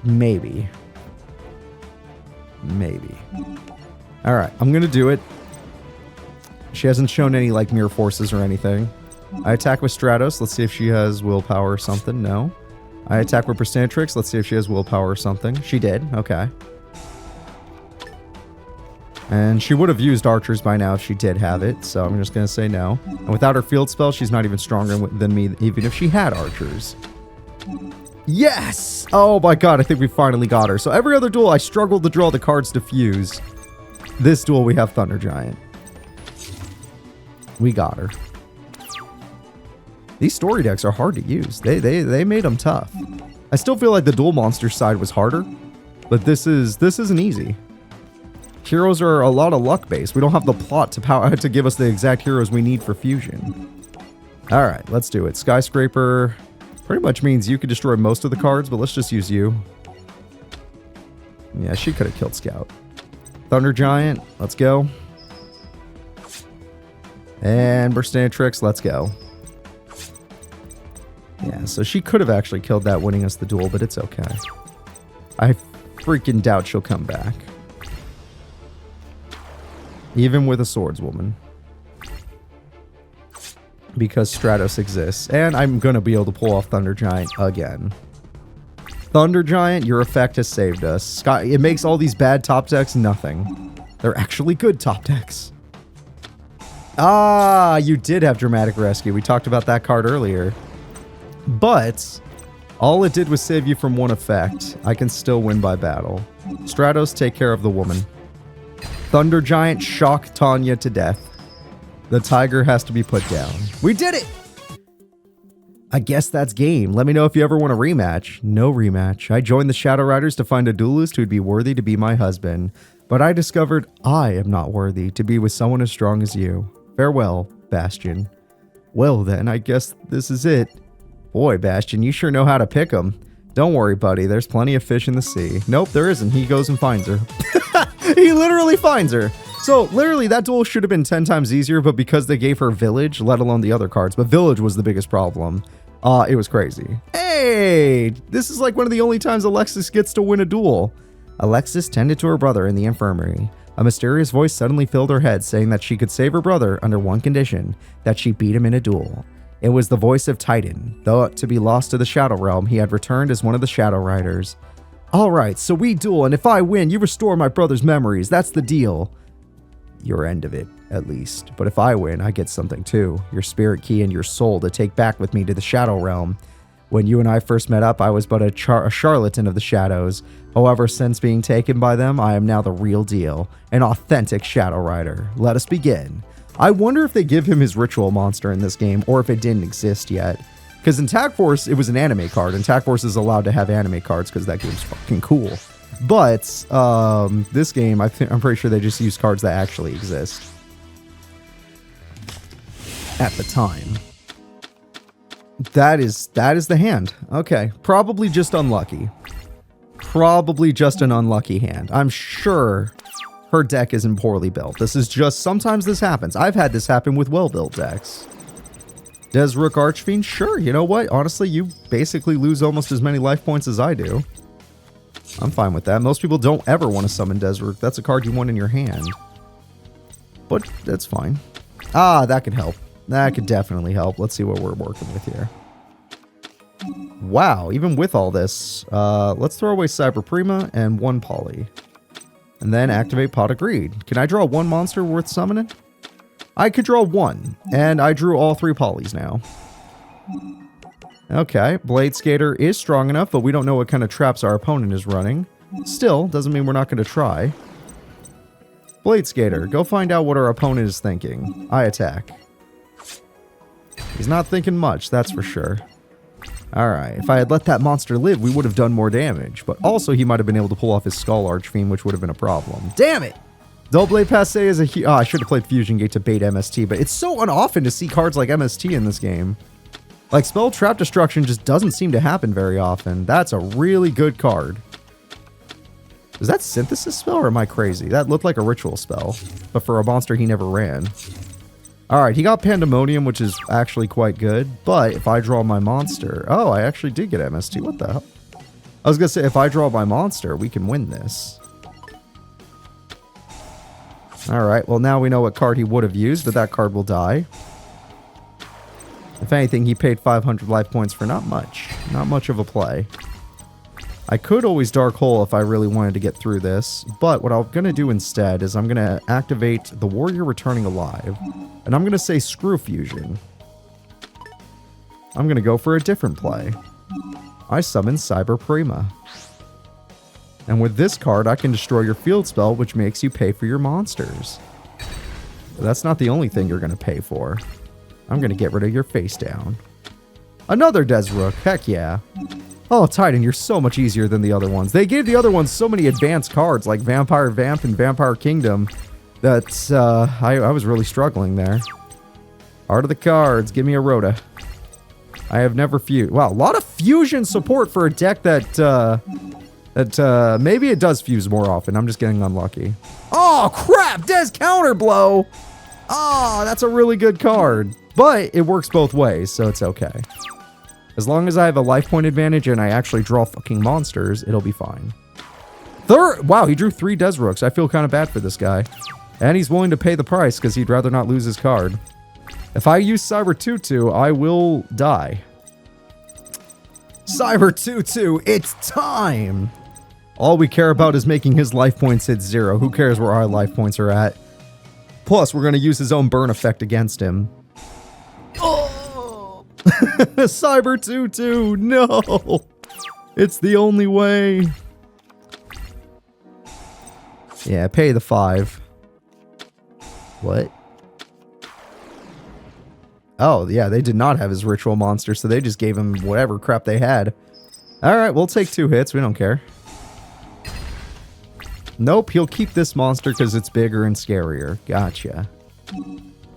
Maybe. Maybe. Alright, I'm going to do it. She hasn't shown any, like, Mirror Forces or anything. I attack with Stratos. Let's see if she has Willpower or something. No. I attack with Burstinatrix. Let's see if she has Willpower or something. She did. Okay. And she would have used archers by now if she did have it, so I'm just going to say no. And without her field spell, she's not even stronger than me, even if she had archers. Yes! Oh my god, I think we finally got her. So every other duel, I struggled to draw the cards to fuse. This duel, we have Thunder Giant. We got her. These story decks are hard to use. They made them tough. I still feel like the duel monster side was harder, but this isn't easy. Heroes are a lot of luck based. We don't have the plot to give us the exact heroes we need for fusion. All right, let's do it. Skyscraper pretty much means you could destroy most of the cards, but let's just use you. Yeah, she could have killed Scout. Thunder Giant, let's go. And Burstanatrix, let's go. Yeah, so she could have actually killed that, winning us the duel, but it's okay. I freaking doubt she'll come back. Even with a swordswoman. Because Stratos exists. And I'm going to be able to pull off Thunder Giant again. Thunder Giant, your effect has saved us. It makes all these bad top decks nothing. They're actually good top decks. Ah, you did have Dramatic Rescue. We talked about that card earlier. But all it did was save you from one effect. I can still win by battle. Stratos, take care of the woman. Thunder Giant, shock Tania to death. The tiger has to be put down. We did it! I guess that's game. Let me know if you ever want a rematch. No rematch. I joined the Shadow Riders to find a duelist who'd be worthy to be my husband. But I discovered I am not worthy to be with someone as strong as you. Farewell, Bastion. Well then, I guess this is it. Boy, Bastion, you sure know how to pick 'em. Don't worry, buddy. There's plenty of fish in the sea. Nope, there isn't. He goes and finds her. He literally finds her. So, literally, that duel should have been 10 times easier, but because they gave her Village, let alone the other cards, but Village was the biggest problem. It was crazy. Hey! This is like one of the only times Alexis gets to win a duel. Alexis tended to her brother in the infirmary. A mysterious voice suddenly filled her head, saying that she could save her brother under one condition, that she beat him in a duel. It was the voice of Titan. Though to be lost to the Shadow Realm, he had returned as one of the Shadow Riders. Alright, so we duel, and if I win, you restore my brother's memories. That's the deal. Your end of it, at least. But if I win, I get something too. Your spirit key and your soul to take back with me to the Shadow Realm. When you and I first met up, I was but a charlatan of the shadows. However, since being taken by them, I am now the real deal. An authentic Shadow Rider. Let us begin. I wonder if they give him his ritual monster in this game, or if it didn't exist yet. Because in Tag Force, it was an anime card, and Tag Force is allowed to have anime cards because that game's fucking cool. But this game, I'm pretty sure they just use cards that actually exist. At the time. That is the hand. Okay, probably just unlucky. Probably just an unlucky hand. I'm sure her deck isn't poorly built. This is just, sometimes this happens. I've had this happen with well-built decks. Desrook Archfiend? Sure, you know what? Honestly, you basically lose almost as many life points as I do. I'm fine with that. Most people don't ever want to summon Desrook. That's a card you want in your hand. But that's fine. Ah, that could help. That could definitely help. Let's see what we're working with here. Wow, even with all this, let's throw away Cyber Prima and one Poly. And then activate Pot of Greed. Can I draw one monster worth summoning? I could draw one, and I drew all 3 Polys now. Okay, Blade Skater is strong enough, but we don't know what kind of traps our opponent is running. Still, doesn't mean we're not going to try. Blade Skater, go find out what our opponent is thinking. I attack. He's not thinking much, that's for sure. Alright, if I had let that monster live, we would have done more damage. But also, he might have been able to pull off his Skull Archfiend, which would have been a problem. Damn it! Double Blade Passe is a... I should have played Fusion Gate to bait MST, but it's so unoften to see cards like MST in this game. Like, Spell Trap Destruction just doesn't seem to happen very often. That's a really good card. Is that Synthesis spell, or am I crazy? That looked like a ritual spell, but for a monster he never ran. Alright, he got Pandemonium, which is actually quite good, but if I draw my monster... Oh, I actually did get MST. What the hell? I was gonna say, if I draw my monster, we can win this. Alright, well now we know what card he would have used, but that card will die. If anything, he paid 500 life points for not much. Not much of a play. I could always Dark Hole if I really wanted to get through this, but what I'm going to do instead is I'm going to activate the Warrior Returning Alive, and I'm going to say Screw Fusion. I'm going to go for a different play. I summon Cyber Prima. And with this card, I can destroy your field spell, which makes you pay for your monsters. But that's not the only thing you're going to pay for. I'm going to get rid of your face down. Another Desrook, heck yeah. Oh, Titan, you're so much easier than the other ones. They gave the other ones so many advanced cards, like Vampire Vamp and Vampire Kingdom, that I was really struggling there. Art of the cards, give me a Rhoda. I have never fused. Wow, a lot of fusion support for a deck that maybe it does fuse more often. I'm just getting unlucky. Oh, crap! Des Counterblow! Oh, that's a really good card. But it works both ways, so it's okay. As long as I have a life point advantage and I actually draw fucking monsters, it'll be fine. Wow, he drew 3 Desrooks. I feel kind of bad for this guy. And he's willing to pay the price because he'd rather not lose his card. If I use Cyber Tutu, I will die. Cyber Tutu, it's time! All we care about is making his life points hit 0. Who cares where our life points are at? Plus, we're going to use his own burn effect against him. Oh! Cyber Tutu, no! It's the only way. Yeah, pay the 5. What? Oh, yeah, they did not have his ritual monster, so they just gave him whatever crap they had. Alright, we'll take 2 hits, we don't care. Nope, he'll keep this monster because it's bigger and scarier. Gotcha.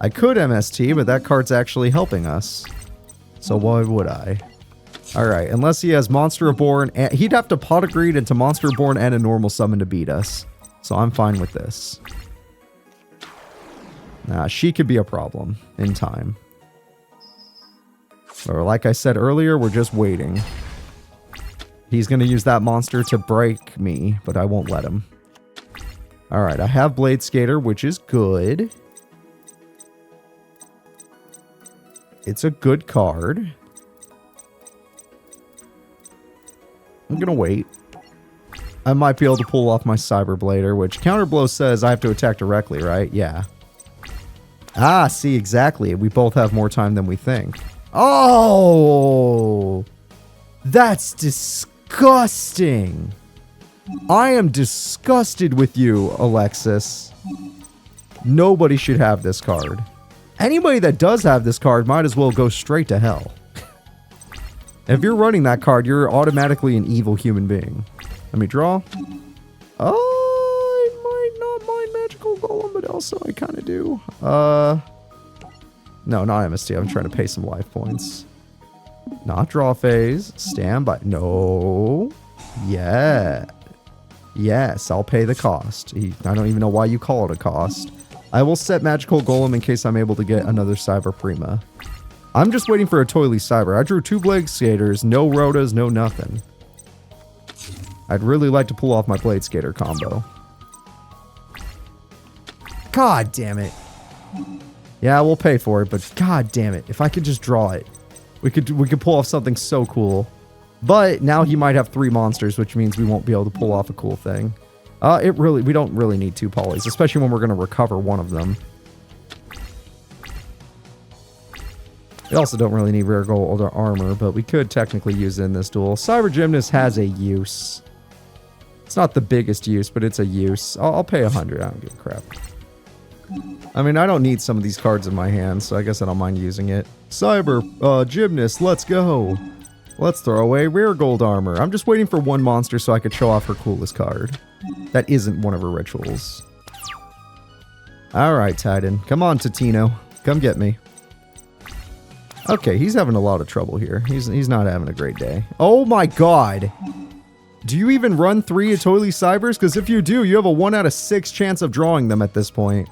I could MST, but that card's actually helping us. So why would I? Alright, unless he has Monster Reborn, and he'd have to pot of greed into Monster Reborn and a normal summon to beat us. So I'm fine with this. Nah, she could be a problem in time. Or like I said earlier, we're just waiting. He's going to use that monster to break me, but I won't let him. Alright, I have Blade Skater, which is good. It's a good card. I'm going to wait. I might be able to pull off my Cyber Blader, which Counterblow says I have to attack directly, right? Yeah. Ah, see, exactly. We both have more time than we think. Oh! That's disgusting! I am disgusted with you, Alexis. Nobody should have this card. Anybody that does have this card might as well go straight to hell. If you're running that card, you're automatically an evil human being. Let me draw. Oh, I might not mind Magical Golem, but also I kind of do. No, not MST. I'm trying to pay some life points. Not draw phase. Stand by. No. Yeah. Yes, I'll pay the cost. I don't even know why you call it a cost. I will set Magical Golem in case I'm able to get another Cyber Prima. I'm just waiting for a Toily Cyber. I drew 2 Blade Skaters, no Rhodas, no nothing. I'd really like to pull off my Blade Skater combo. God damn it. Yeah, we'll pay for it, but god damn it. If I could just draw it, we could pull off something so cool. But now he might have 3 monsters, which means we won't be able to pull off a cool thing. We don't really need 2 polys, especially when we're going to recover one of them. We also don't really need rare gold or armor, but we could technically use it in this duel. Cyber Gymnast has a use. It's not the biggest use, but it's a use. I'll pay 100. I don't give a crap. I mean, I don't need some of these cards in my hand, so I guess I don't mind using it. Cyber Gymnast, let's go. Let's throw away rare gold armor. I'm just waiting for one monster so I could show off her coolest card. That isn't one of her rituals. Alright, Titan. Come on, Totino. Come get me. Okay, he's having a lot of trouble here. He's not having a great day. Oh my god! Do you even run 3 Toily Cybers? Because if you do, you have a 1 out of 6 chance of drawing them at this point.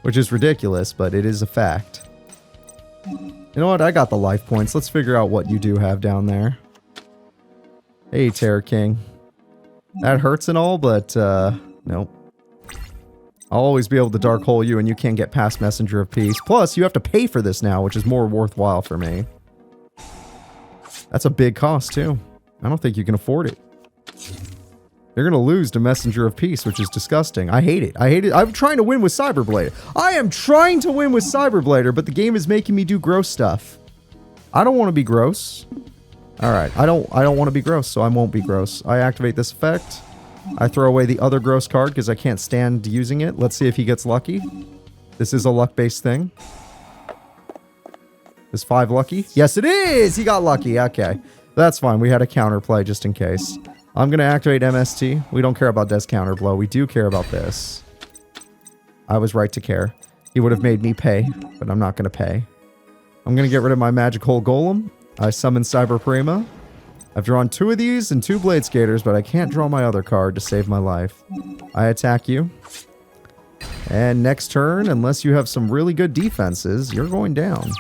Which is ridiculous, but it is a fact. You know what? I got the life points. Let's figure out what you do have down there. Hey, Terror King. That hurts and all, but, nope. I'll always be able to Dark Hole you, and you can't get past Messenger of Peace. Plus, you have to pay for this now, which is more worthwhile for me. That's a big cost, too. I don't think you can afford it. You're going to lose to Messenger of Peace, which is disgusting. I hate it. I hate it. I'm trying to win with Cyberblader. I am trying to win with Cyberblader, but the game is making me do gross stuff. I don't want to be gross. All right. I don't want to be gross, so I won't be gross. I activate this effect. I throw away the other gross card because I can't stand using it. Let's see if he gets lucky. This is a luck-based thing. Is 5 lucky? Yes, it is! He got lucky. Okay. That's fine. We had a counterplay just in case. I'm going to activate MST. We don't care about Death's Counterblow. We do care about this. I was right to care. He would have made me pay, but I'm not going to pay. I'm going to get rid of my Magic Hole Golem. I summon Cyber Prima. I've drawn 2 of these and 2 Blade Skaters, but I can't draw my other card to save my life. I attack you. And next turn, unless you have some really good defenses, you're going down.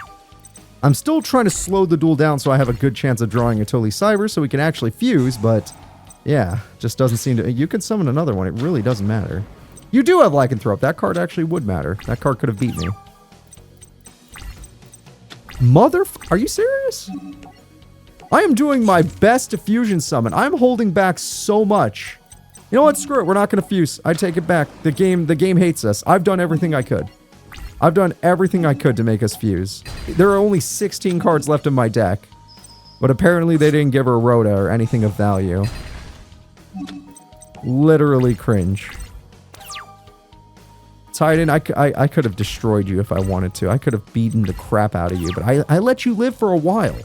I'm still trying to slow the duel down so I have a good chance of drawing a Totally Cyber so we can actually fuse, but yeah, just doesn't seem to... You can summon another one. It really doesn't matter. You do have Lycanthrope. That card actually would matter. That card could have beat me. Are you serious? I am doing my best to fusion summon. I'm holding back so much. You know what? Screw it. We're not going to fuse. I take it back. The game hates us. I've done everything I could. I've done everything I could to make us fuse. There are only 16 cards left in my deck. But apparently they didn't give her Rhoda or anything of value. Literally cringe. Titan, I could have destroyed you if I wanted to. I could have beaten the crap out of you. But I let you live for a while.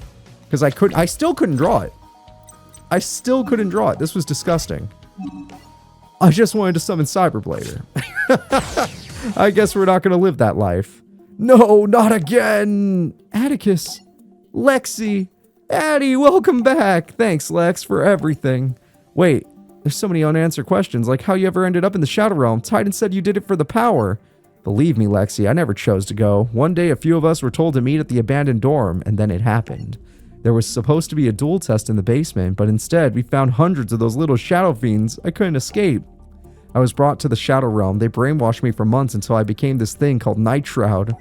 Because I still couldn't draw it. I still couldn't draw it. This was disgusting. I just wanted to summon Cyberblader. I guess we're not going to live that life. No, not again. Atticus. Lexi. Addie, welcome back. Thanks, Lex, for everything. Wait, there's so many unanswered questions, like how you ever ended up in the Shadow Realm. Titan said you did it for the power. Believe me, Lexi, I never chose to go. One day, a few of us were told to meet at the abandoned dorm, and then it happened. There was supposed to be a duel test in the basement, but instead, we found hundreds of those little shadow fiends. I couldn't escape. I was brought to the Shadow Realm. They brainwashed me for months until I became this thing called Night Shroud.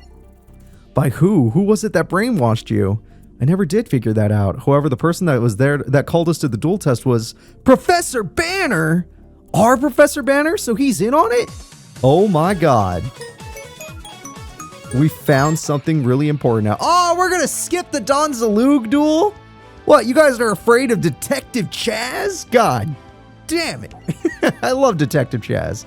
By who? Who was it that brainwashed you? I never did figure that out. However, the person that was there that called us to the duel test was Professor Banner! Our Professor Banner? So he's in on it? Oh my god. We found something really important now. Oh, we're gonna skip the Don Zalug duel? What, you guys are afraid of Detective Chaz? God damn it. I love Detective Chaz.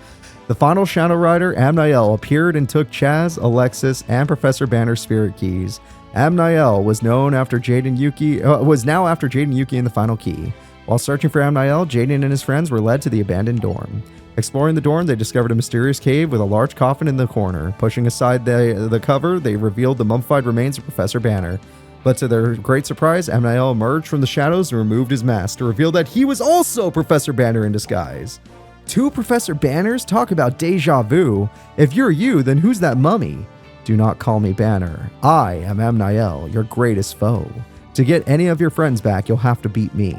The final Shadow Rider, Amnael, appeared and took Chaz, Alexis, and Professor Banner's spirit keys. Amnael was now after Jade and Yuki in the final key. While searching for Amnael, Jaden and his friends were led to the abandoned dorm. Exploring the dorm, they discovered a mysterious cave with a large coffin in the corner. Pushing aside the cover, they revealed the mummified remains of Professor Banner. But to their great surprise, Amnael emerged from the shadows and removed his mask to reveal that he was also Professor Banner in disguise. 2 Professor Banners? Talk about deja vu. If you're you, then who's that mummy? Do not call me Banner. I am Amnael, your greatest foe. To get any of your friends back, you'll have to beat me.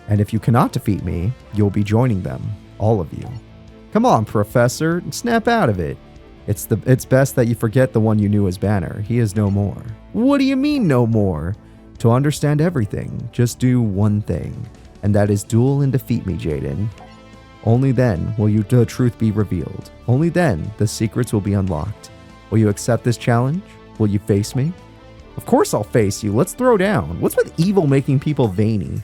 And if you cannot defeat me, you'll be joining them. All of you. Come on, Professor. Snap out of it. It's best that you forget the one you knew as Banner. He is no more. What do you mean, no more? To understand everything, just do one thing. And that is duel and defeat me, Jaden. Only then will the truth be revealed. Only then the secrets will be unlocked. Will you accept this challenge? Will you face me? Of course I'll face you. Let's throw down. What's with evil making people veiny?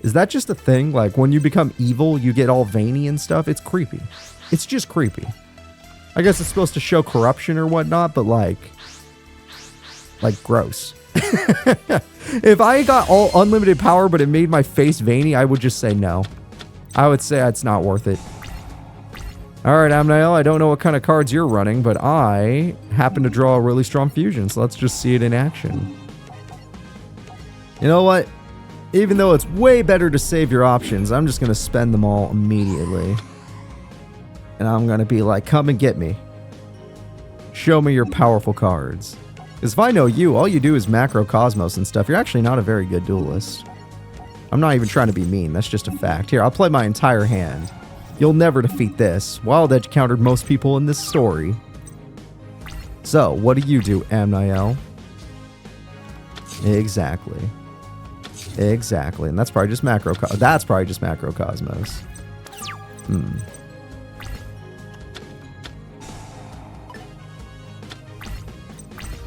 Is that just a thing? Like when you become evil, you get all veiny and stuff? It's creepy. It's just creepy. I guess it's supposed to show corruption or whatnot, but like gross. If I got all unlimited power, but it made my face veiny, I would just say no. I would say it's not worth it. Alright, Amnael, I don't know what kind of cards you're running, but I happen to draw a really strong fusion, so let's just see it in action. You know what? Even though it's way better to save your options, I'm just going to spend them all immediately. And I'm going to be like, come and get me. Show me your powerful cards. Because if I know you, all you do is macrocosmos and stuff. You're actually not a very good duelist. I'm not even trying to be mean. That's just a fact. Here, I'll play my entire hand. You'll never defeat this. Wild Edge countered most people in this story. So, what do you do, Amnael? Exactly. Exactly. And that's probably just macrocosmos.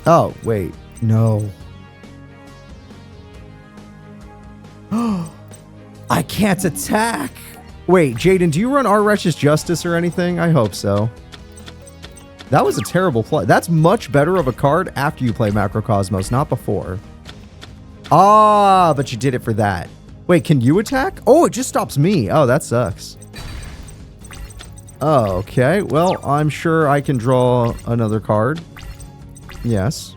Oh, wait. No. I can't attack. Wait, Jaden, do you run Our Wretched Justice or anything? I hope so. That was a terrible play. That's much better of a card after you play Macrocosmos, not before. Ah, but you did it for that. Wait, can you attack? Oh, it just stops me. Oh, that sucks. Oh, okay. Well, I'm sure I can draw another card. Yes.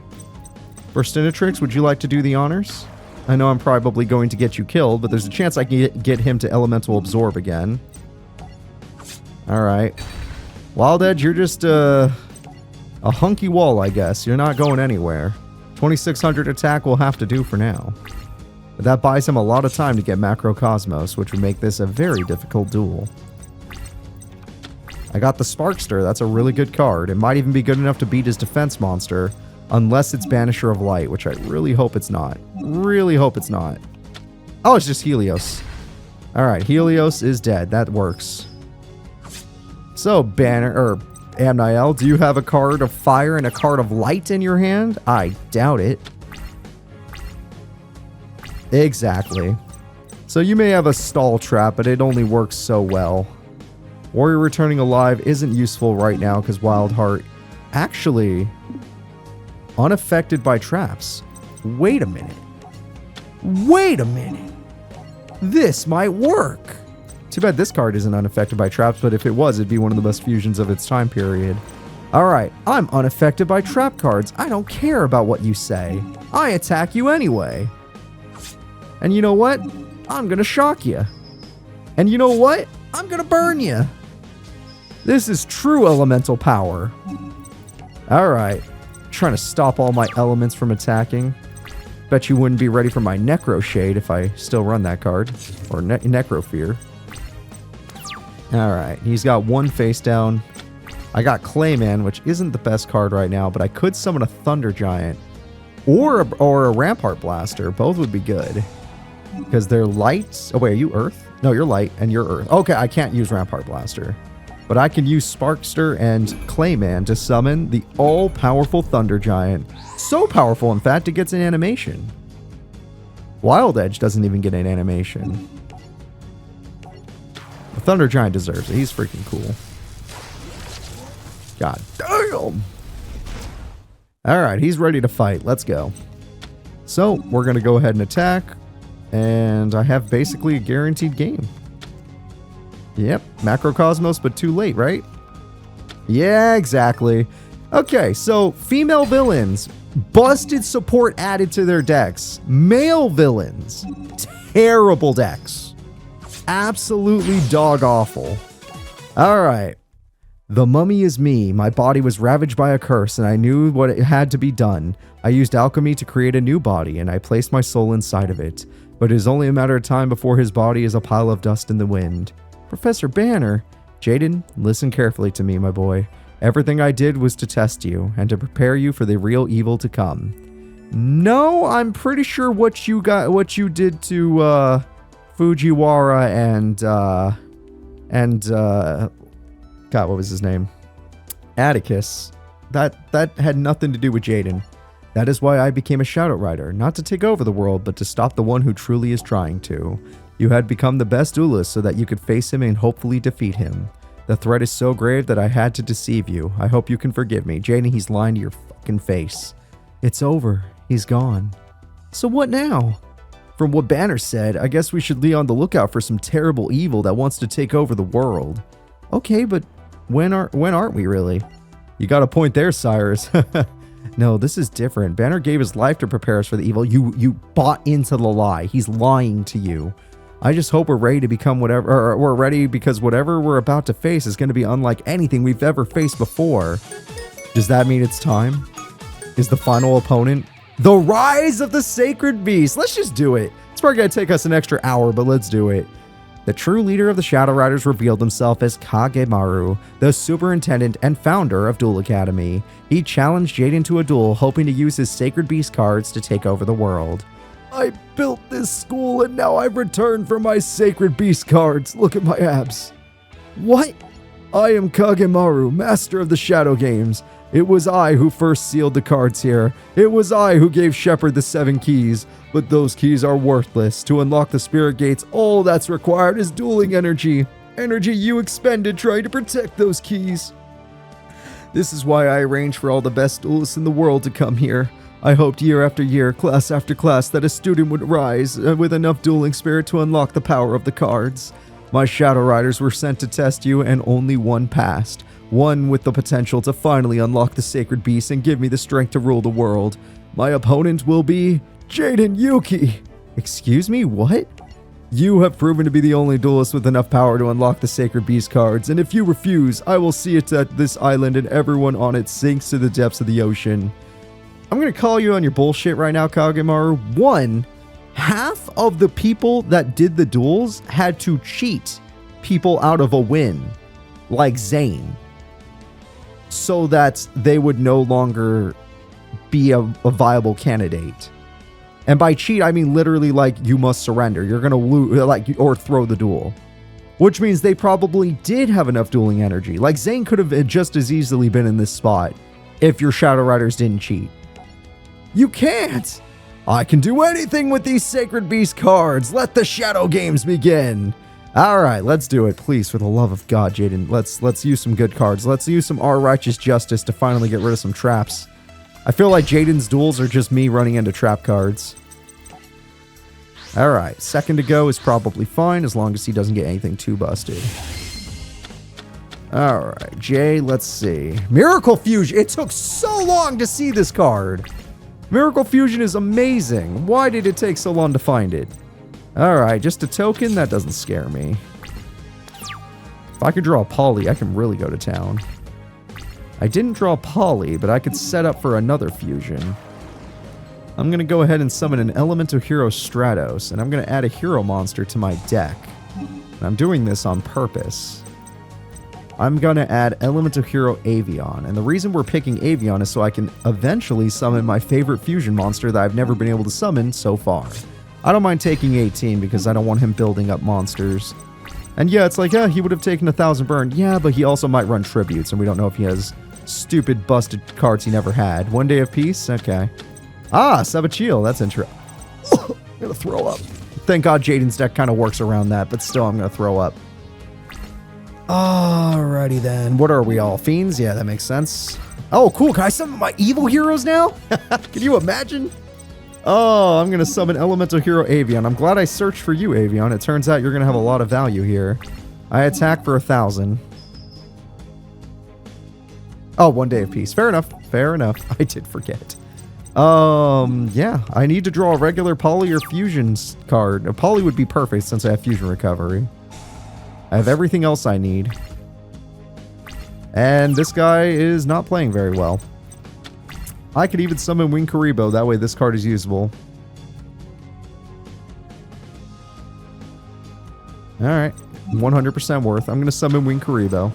Burstinatrix, would you like to do the honors? I know I'm probably going to get you killed, but there's a chance I can get him to Elemental Absorb again. Alright. Wild Edge, you're just a hunky wall, I guess. You're not going anywhere. 2600 attack will have to do for now. But that buys him a lot of time to get Macrocosmos, which would make this a very difficult duel. I got the Sparkster. That's a really good card. It might even be good enough to beat his defense monster, unless it's Banisher of Light, which I really hope it's not. Really hope it's not. Oh, it's just Helios. Alright, Helios is dead. That works. So, Amnael, do you have a card of fire and a card of light in your hand? I doubt it. Exactly. So you may have a stall trap, but it only works so well. Warrior Returning Alive isn't useful right now because Wild Heart actually unaffected by traps. Wait a minute. Wait a minute. This might work. Too bad this card isn't unaffected by traps, but if it was, it'd be one of the best fusions of its time period. Alright, I'm unaffected by trap cards. I don't care about what you say. I attack you anyway. And you know what? I'm gonna shock you. And you know what? I'm gonna burn you. This is true elemental power. Alright. Trying to stop all my elements from attacking. Bet you wouldn't be ready for my Necro Shade if I still run that card. Or Necro Fear. Alright, he's got one face down. I got Clayman, which isn't the best card right now, but I could summon a Thunder Giant. Or a Rampart Blaster. Both would be good. Because they're light. Oh, wait, are you Earth? No, you're light and you're Earth. Okay, I can't use Rampart Blaster. But I can use Sparkster and Clayman to summon the all-powerful Thunder Giant. So powerful, in fact, it gets an animation. Wild Edge doesn't even get an animation. The Thunder Giant deserves it. He's freaking cool. God damn! Alright, he's ready to fight. Let's go. So, we're going to go ahead and attack. And I have basically a guaranteed game. Yep, Macrocosmos, but too late, right? Yeah, exactly. Okay, so female villains. Busted support added to their decks. Male villains. Terrible decks. Absolutely dog-awful. Alright. The mummy is me. My body was ravaged by a curse, and I knew what it had to be done. I used alchemy to create a new body, and I placed my soul inside of it. But it is only a matter of time before his body is a pile of dust in the wind. Professor Banner. Jaden, listen carefully to me, my boy. Everything I did was to test you, and to prepare you for the real evil to come. No, I'm pretty sure what you did to, Fujiwara and God, what was his name? Atticus. That had nothing to do with Jaden. That is why I became a Shadow Rider, not to take over the world, but to stop the one who truly is trying to. You had become the best duelist so that you could face him and hopefully defeat him. The threat is so grave that I had to deceive you. I hope you can forgive me. Jaden, he's lying to your fucking face. It's over. He's gone. So what now? From what Banner said, I guess we should be on the lookout for some terrible evil that wants to take over the world. Okay, but when aren't we really? You got a point there, Cyrus. No, this is different. Banner gave his life to prepare us for the evil. You bought into the lie. He's lying to you. I just hope we're ready to become whatever, or we're ready because whatever we're about to face is going to be unlike anything we've ever faced before. Does that mean it's time? Is the final opponent the Rise of the Sacred Beast? Let's just do it. It's probably going to take us an extra hour, but let's do it. The true leader of the Shadow Riders revealed himself as Kagemaru, the superintendent and founder of Duel Academy. He challenged Jaden to a duel, hoping to use his Sacred Beast cards to take over the world. I built this school and now I've returned for my Sacred Beast cards. Look at my abs. What? I am Kagemaru, master of the Shadow Games. It was I who first sealed the cards here. It was I who gave Shepard the 7 keys. But those keys are worthless. To unlock the spirit gates, all that's required is dueling energy. Energy you expended trying to protect those keys. This is why I arranged for all the best duelists in the world to come here. I hoped year after year, class after class, that a student would rise with enough dueling spirit to unlock the power of the cards. My Shadow Riders were sent to test you, and only one passed. One with the potential to finally unlock the sacred beast and give me the strength to rule the world. My opponent will be Jaden Yuki. Excuse me, what? You have proven to be the only duelist with enough power to unlock the sacred beast cards, and if you refuse, I will see it that this island and everyone on it sinks to the depths of the ocean. I'm gonna call you on your bullshit right now, Kagemaru. One, half of the people that did the duels had to cheat people out of a win, like Zane, so that they would no longer be a viable candidate. And by cheat, I mean literally like you must surrender. You're gonna lose, or throw the duel. Which means they probably did have enough dueling energy. Like Zane could have just as easily been in this spot if your Shadow Riders didn't cheat. You can't! I can do anything with these Sacred Beast cards. Let the Shadow Games begin. Alright, let's do it. Please, for the love of God, Jaden. Let's use some good cards. Let's use some Our Righteous Justice to finally get rid of some traps. I feel like Jaden's duels are just me running into trap cards. Alright, second to go is probably fine as long as he doesn't get anything too busted. Alright, Jay, let's see. Miracle Fusion! It took so long to see this card! Miracle Fusion is amazing. Why did it take so long to find it? Alright, just a token? That doesn't scare me. If I could draw a Poly, I can really go to town. I didn't draw Poly, but I could set up for another fusion. I'm going to go ahead and summon an Elemental Hero Stratos, and I'm going to add a hero monster to my deck. And I'm doing this on purpose. I'm going to add Elemental Hero Avion, and the reason we're picking Avion is so I can eventually summon my favorite fusion monster that I've never been able to summon so far. I don't mind taking 18 because I don't want him building up monsters. And yeah, it's like, yeah, he would have taken 1,000 burn. Yeah, but he also might run tributes, and we don't know if he has stupid busted cards he never had. 1 Day of Peace? Okay. Ah, Sabachiel. That's interesting. I'm gonna throw up. Thank God Jaden's deck kind of works around that, but still I'm gonna throw up. Alrighty then. What are we all? Fiends? Yeah, that makes sense. Oh, cool. Can I summon my evil heroes now? Can you imagine? Oh, I'm gonna summon Elemental Hero Avion. I'm glad I searched for you, Avion. It turns out you're gonna have a lot of value here. I attack for 1,000. Oh, 1 Day of Peace. Fair enough. Fair enough. I did forget. Yeah. I need to draw a regular Poly or Fusions card. A Poly would be perfect since I have Fusion Recovery. I have everything else I need. And this guy is not playing very well. I could even summon Wing Karibo. That way this card is usable. Alright. 100% worth. I'm going to summon Wing Karibo.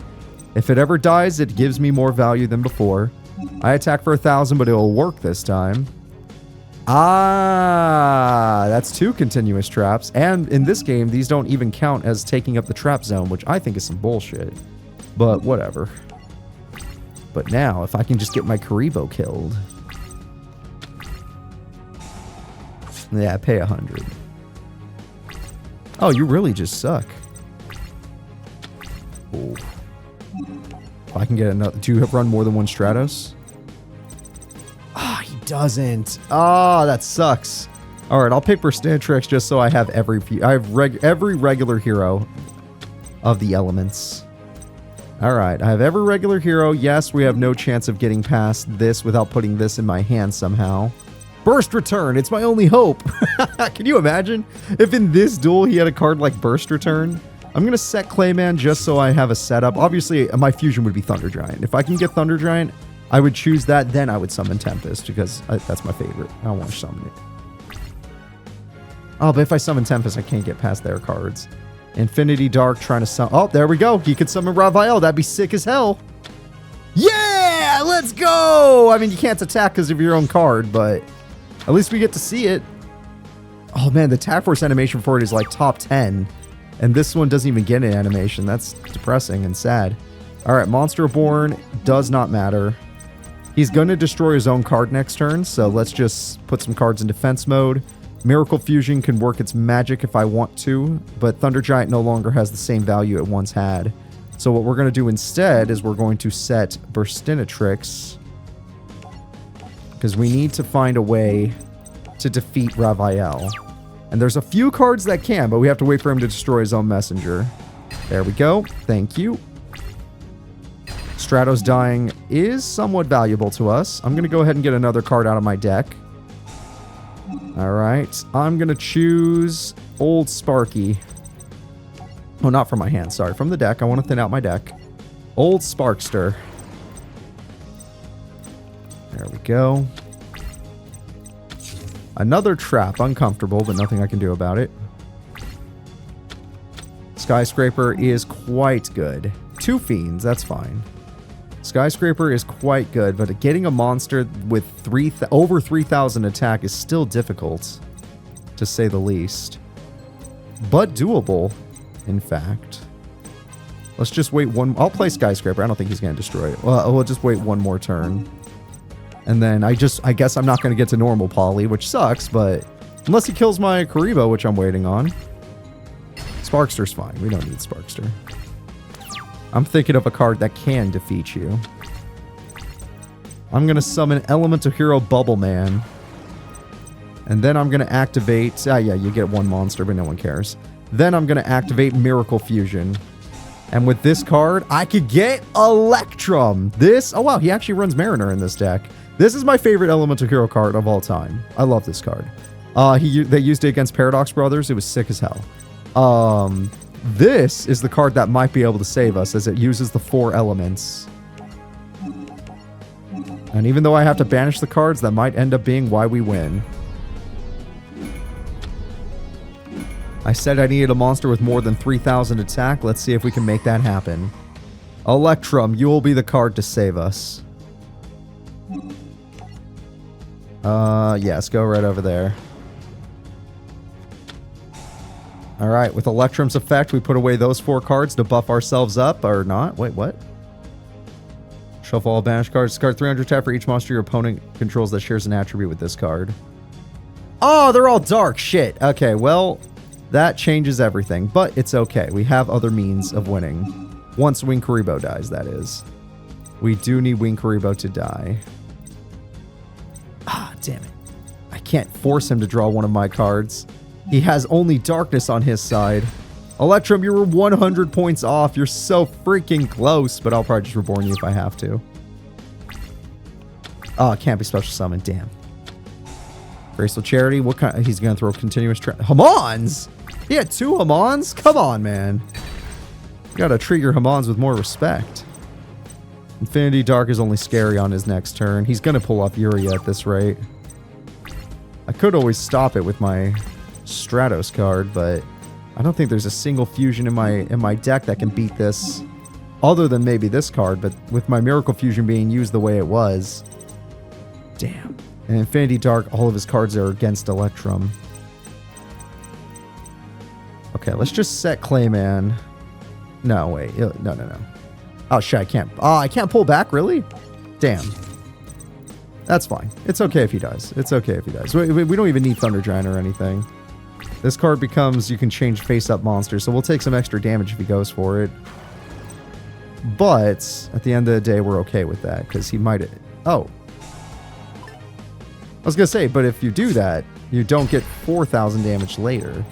If it ever dies, it gives me more value than before. I attack for 1,000, but it will work this time. Ah, that's 2 continuous traps. And in this game, these don't even count as taking up the trap zone, which I think is some bullshit. But whatever. But now, if I can just get my Karibo killed. Yeah, pay 100. Oh, you really just suck. Ooh. If I can get another... Do you have run more than 1 Stratos? Ah, he doesn't. Ah, that sucks. Alright, I'll pick Verstantrix just so I have every regular hero of the elements. Alright, I have every regular hero. Yes, we have no chance of getting past this without putting this in my hand somehow. Burst Return, it's my only hope. Can you imagine if in this duel he had a card like Burst Return? I'm going to set Clayman just so I have a setup. Obviously, my fusion would be Thunder Giant. If I can get Thunder Giant, I would choose that. Then I would summon Tempest because that's my favorite. I don't want to summon it. Oh, but if I summon Tempest, I can't get past their cards. Infinity Dark trying to summon... Oh, there we go. He could summon Raphael. That'd be sick as hell. Yeah! Let's go! I mean, you can't attack because of your own card, but at least we get to see it. Oh, man, the attack force animation for it is like top 10. And this one doesn't even get an animation. That's depressing and sad. Alright, Monster Reborn does not matter. He's going to destroy his own card next turn, so let's just put some cards in defense mode. Miracle Fusion can work its magic if I want to, but Thunder Giant no longer has the same value it once had. So what we're going to do instead is we're going to set Burstinatrix, because we need to find a way to defeat Raphael. And there's a few cards that can, but we have to wait for him to destroy his own messenger. There we go. Thank you. Stratos dying is somewhat valuable to us. I'm going to go ahead and get another card out of my deck. Alright. I'm going to choose Old Sparky. Oh, not from my hand. Sorry. From the deck. I want to thin out my deck. Old Sparkster. There we go. Another trap. Uncomfortable, but nothing I can do about it. Skyscraper is quite good. 2 Fiends, that's fine. Skyscraper is quite good, but getting a monster with over 3,000 attack is still difficult, to say the least. But doable, in fact. Let's just wait one... I'll play Skyscraper. I don't think he's going to destroy it. Well, we'll just wait one more turn. And then I guess I'm not going to get to normal Poly, which sucks, but unless he kills my Karibo, which I'm waiting on. Sparkster's fine. We don't need Sparkster. I'm thinking of a card that can defeat you. I'm going to summon Elemental Hero Bubble Man. And then I'm going to activate... yeah, you get one monster, but no one cares. Then I'm going to activate Miracle Fusion. And with this card, I could get Electrum. This... oh, wow, he actually runs Mariner in this deck. This is my favorite Elemental Hero card of all time. I love this card. They used it against Paradox Brothers. It was sick as hell. This is the card that might be able to save us, as it uses the 4 elements. And even though I have to banish the cards, that might end up being why we win. I said I needed a monster with more than 3,000 attack. Let's see if we can make that happen. Electrum, you will be the card to save us. Yes, go right over there. Alright, with Electrum's effect, we put away those 4 cards to buff ourselves up, or not. Wait, what? Shuffle all banished cards. Discard 300 tap for each monster your opponent controls that shares an attribute with this card. Oh, they're all dark. Shit. Okay, well, that changes everything, but it's okay. We have other means of winning. Once Wing Karibo dies, that is. We do need Wing Karibo to die. Ah, damn it. I can't force him to draw one of my cards. He has only darkness on his side. Electrum, you were 100 points off. You're so freaking close, but I'll probably just reborn you if I have to. Oh, it can't be special summon. Damn. Graceful Charity. What kind? He's going to throw continuous... Hamons? He had 2 Hamons? Come on, man. You got to treat your Hamons with more respect. Infinity Dark is only scary on his next turn. He's going to pull off Yuria at this rate. I could always stop it with my Stratos card, but I don't think there's a single fusion in my deck that can beat this, other than maybe this card, but with my Miracle Fusion being used the way it was. Damn. And Infinity Dark, all of his cards are against Electrum. Okay, let's just set Clayman. No, wait. No. Oh, shit, I can't. Oh, I can't pull back, really? Damn. That's fine. It's okay if he dies. It's okay if he dies. We don't even need Thunder Giant or anything. This card becomes, you can change face-up monsters, so we'll take some extra damage if he goes for it. But, at the end of the day, we're okay with that, because he might... Oh. I was going to say, but if you do that, you don't get 4,000 damage later.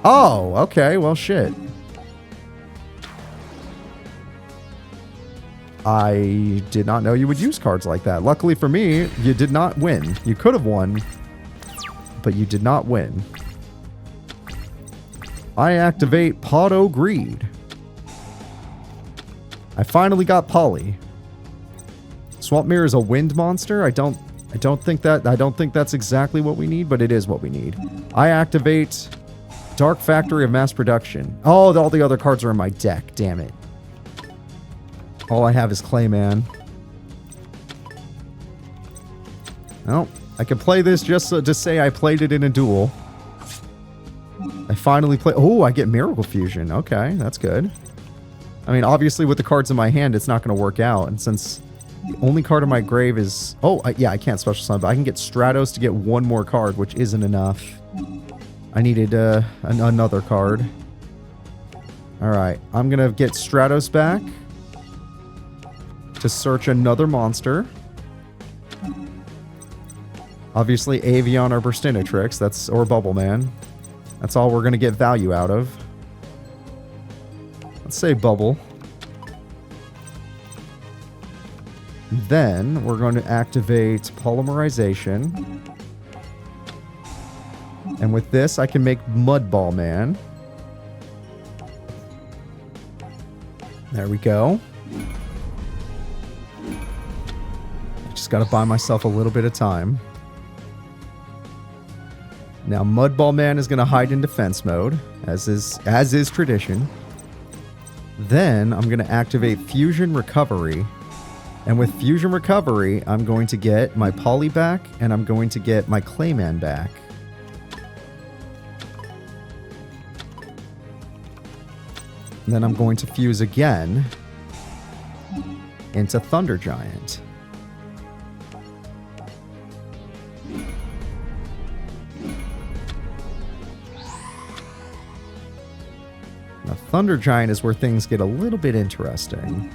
Oh, okay, well, shit. I did not know you would use cards like that. Luckily for me, you did not win. You could have won, but you did not win. I activate Podo Greed. I finally got Polly. Swamp Mirror is a wind monster. I don't think that's exactly what we need, but it is what we need. I activate Dark Factory of Mass Production. Oh, all the other cards are in my deck. Damn it. All I have is Clayman. Well, I can play this just to say I played it in a duel. I finally play... Oh, I get Miracle Fusion. Okay, that's good. I mean, obviously with the cards in my hand, it's not going to work out. And since the only card in my grave is... Oh, yeah, I can't special summon, but I can get Stratos to get one more card, which isn't enough. I needed another card. Alright, I'm going to get Stratos back to search another monster. Obviously, Avion or Burstinatrix, that's, or Bubble Man. That's all we're going to get value out of. Let's say Bubble. Then, we're going to activate Polymerization. And with this, I can make Mudball Man. There we go. Just got to buy myself a little bit of time. Now, Mudball Man is going to hide in defense mode, as is tradition. Then, I'm going to activate Fusion Recovery. And with Fusion Recovery, I'm going to get my Poly back, and I'm going to get my Clayman back. And then I'm going to fuse again into Thunder Giant. Now, Thunder Giant is where things get a little bit interesting.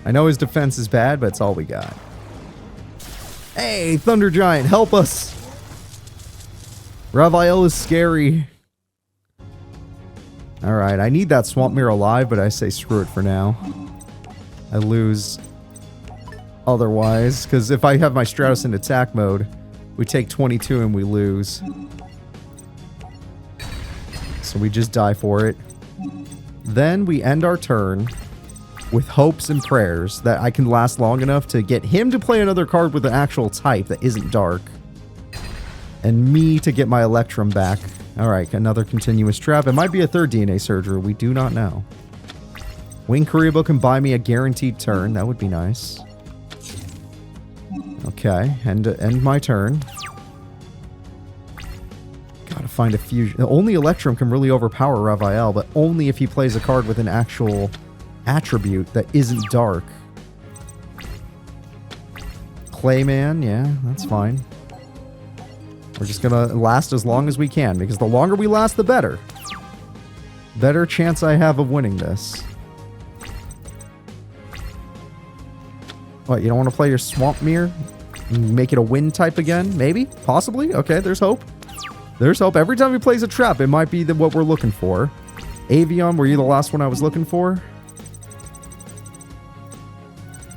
I know his defense is bad, but it's all we got. Hey, Thunder Giant, help us! Raphael is scary. Alright, I need that Swamp Mirror alive, but I say screw it for now. I lose otherwise, because if I have my Stratos in attack mode, we take 22 and we lose. So we just die for it. Then we end our turn with hopes and prayers that I can last long enough to get him to play another card with an actual type that isn't dark. And me to get my Electrum back. Alright, another continuous trap. It might be a third DNA Surgery. We do not know. Wing Karibo can buy me a guaranteed turn. That would be nice. Okay, end my turn. Gotta find a fusion. Only Electrum can really overpower Raphael, but only if he plays a card with an actual attribute that isn't dark. Clayman, yeah, that's fine. We're just gonna last as long as we can, because the longer we last, the better. Better chance I have of winning this. What, you don't want to play your Swamp Mirror? Make it a wind type again? Maybe? Possibly? Okay, there's hope. There's hope. Every time he plays a trap, it might be what we're looking for. Avion, were you the last one I was looking for?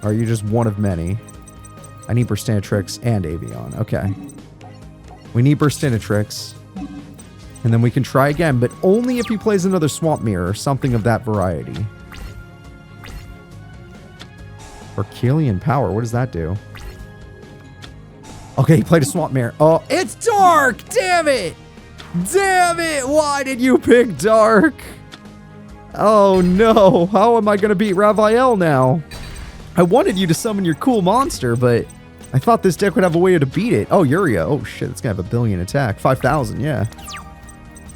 Or are you just one of many? I need Burstinatrix and Avion. Okay. We need Burstinatrix. And then we can try again, but only if he plays another Swamp Mirror or something of that variety. Herculean Power, what does that do? Okay, he played a Swamp Mirror. Oh, it's dark! Damn it! Damn it! Why did you pick dark? Oh no, how am I gonna beat Raphael now? I wanted you to summon your cool monster, but I thought this deck would have a way to beat it. Oh, Yuria. Oh shit, it's gonna have a billion attack. 5,000, yeah.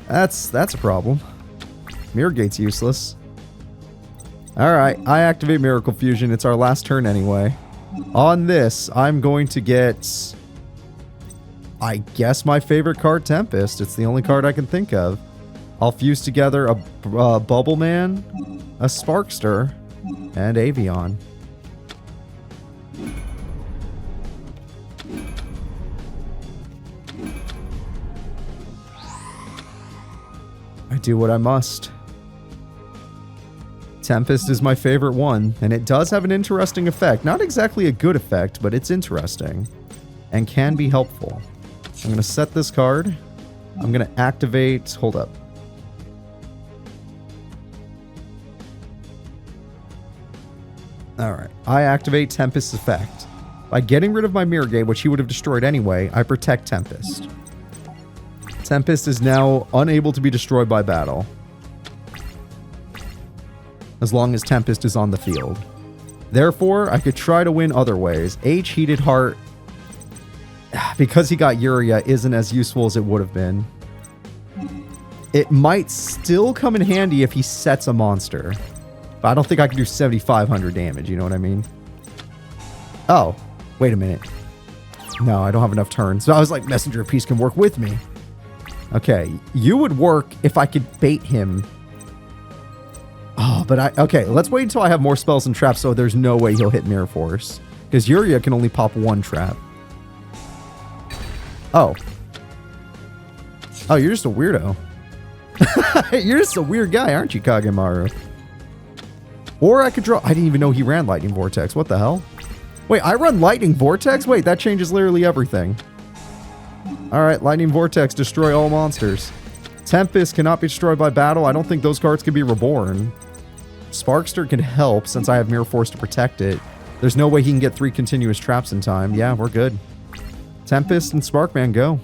That's a problem. Mirror Gate's useless. Alright, I activate Miracle Fusion. It's our last turn anyway. On this, I'm going to get, I guess, my favorite card, Tempest. It's the only card I can think of. I'll fuse together a Bubble Man, a Sparkster, and Avion. I do what I must. Tempest is my favorite one, and it does have an interesting effect. Not exactly a good effect, but it's interesting and can be helpful. I'm going to set this card. I'm going to activate... Hold up. Alright. I activate Tempest's effect. By getting rid of my Mirror Gate, which he would have destroyed anyway, I protect Tempest. Tempest is now unable to be destroyed by battle. As long as Tempest is on the field. Therefore, I could try to win other ways. H Heated Heart, because he got Yuria, isn't as useful as it would have been. It might still come in handy if he sets a monster. But I don't think I can do 7,500 damage, you know what I mean? Oh, wait a minute. No, I don't have enough turns. So I was like, Messenger of Peace can work with me. Okay, you would work if I could bait him. Oh, but okay, let's wait until I have more spells and traps so there's no way he'll hit Mirror Force. Because Yuria can only pop one trap. Oh. Oh, you're just a weirdo. You're just a weird guy, aren't you, Kagemaru? Or I could draw... I didn't even know he ran Lightning Vortex. What the hell? Wait, I run Lightning Vortex? Wait, that changes literally everything. Alright, Lightning Vortex, destroy all monsters. Tempest cannot be destroyed by battle. I don't think those cards can be reborn. Sparkster can help since I have Mirror Force to protect it. There's no way he can get 3 continuous traps in time. Yeah, we're good. Tempest and Sparkman, go.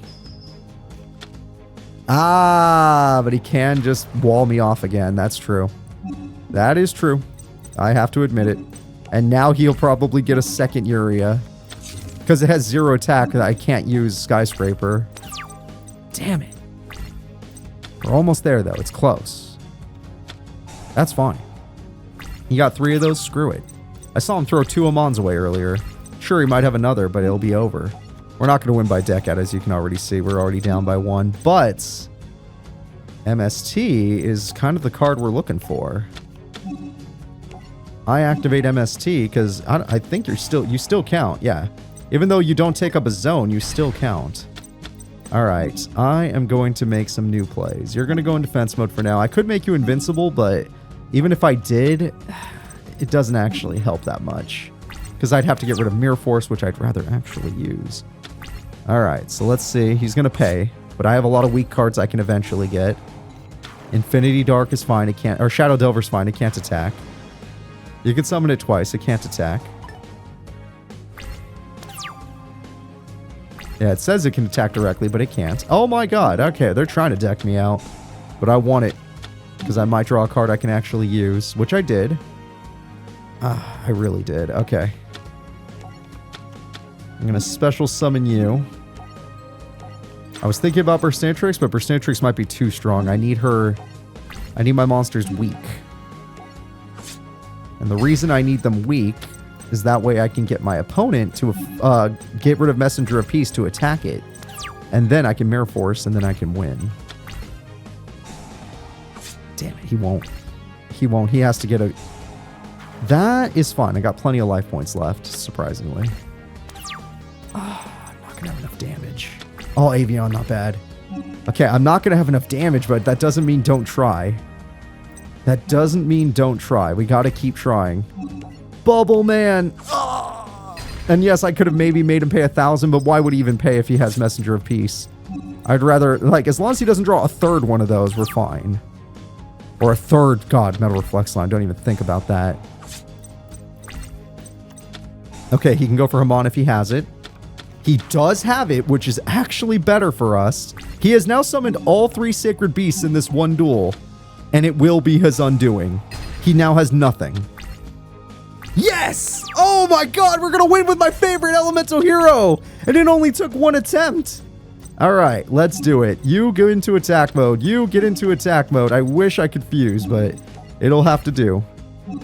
Ah, but he can just wall me off again. That's true. That is true. I have to admit it. And now he'll probably get a second Yuria. Because it has 0 attack that I can't use Skyscraper. Damn it. We're almost there, though. It's close. That's fine. He got 3 of those? Screw it. I saw him throw 2 Amons away earlier. Sure, he might have another, but it'll be over. We're not going to win by Decade, as you can already see. We're already down by 1. But MST is kind of the card we're looking for. I activate MST because I think you still count. Yeah. Even though you don't take up a zone, you still count. All right. I am going to make some new plays. You're going to go in defense mode for now. I could make you invincible, but even if I did, it doesn't actually help that much. Because I'd have to get rid of Mirror Force, which I'd rather actually use. All right, so let's see. He's going to pay, but I have a lot of weak cards I can eventually get. Infinity Dark is fine. It can't, or Shadow Delver's fine. It can't attack. You can summon it twice. It can't attack. Yeah, it says it can attack directly, but it can't. Oh my god. Okay, they're trying to deck me out, but I want it because I might draw a card I can actually use, which I did. I really did. Okay. I'm going to special summon you. I was thinking about Burstanatrix, but Burstanatrix might be too strong. I need my monsters weak. And the reason I need them weak is that way I can get my opponent to get rid of Messenger of Peace to attack it. And then I can Mirror Force, and then I can win. Damn it, he won't. He won't. He has to get a... That is fine. I got plenty of life points left, surprisingly. Oh, I'm not going to have enough damage. Oh, Avion, not bad. Okay, I'm not going to have enough damage, but that doesn't mean don't try. That doesn't mean don't try. We got to keep trying. Bubble Man. Oh. And yes, I could have maybe made him pay 1,000, but why would he even pay if he has Messenger of Peace? I'd rather, like, as long as he doesn't draw a third one of those, we're fine. Or a third, God, Metal Reflex Line. Don't even think about that. Okay, he can go for Hamon if he has it. He does have it, which is actually better for us. He has now summoned all 3 Sacred Beasts in this one duel, and it will be his undoing. He now has nothing. Yes! Oh my god, we're gonna win with my favorite elemental hero! And it only took 1 attempt. Alright, let's do it. You go into attack mode. You get into attack mode. I wish I could fuse, but it'll have to do.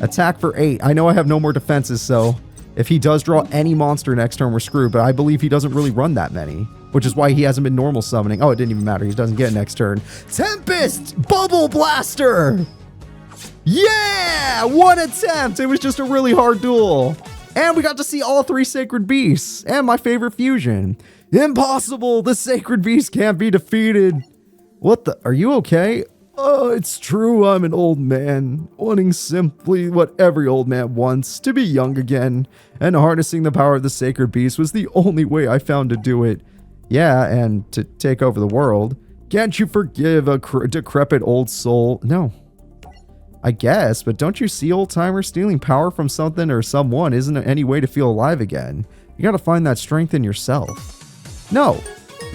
Attack for 8. I know I have no more defenses, so... if he does draw any monster next turn, we're screwed, but I believe he doesn't really run that many, which is why he hasn't been normal summoning. Oh, it didn't even matter. He doesn't get next turn. Tempest! Bubble Blaster! Yeah! 1 attempt! It was just a really hard duel. And we got to see all 3 Sacred Beasts, and my favorite fusion. Impossible! The Sacred Beast can't be defeated. What the? Are you okay? Oh, it's true, I'm an old man, wanting simply what every old man wants, to be young again, and harnessing the power of the Sacred Beast was the only way I found to do it. Yeah, and to take over the world. Can't you forgive a decrepit old soul? No. I guess, but don't you see, old-timer, stealing power from something or someone isn't any way to feel alive again. You gotta find that strength in yourself. No.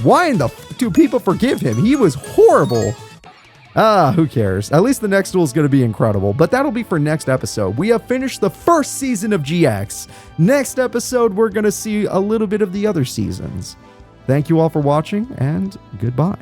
Why in the f do people forgive him? He was horrible. Ah, who cares? At least the next duel is going to be incredible, but that'll be for next episode. We have finished the first season of GX. Next episode, we're going to see a little bit of the other seasons. Thank you all for watching, and goodbye.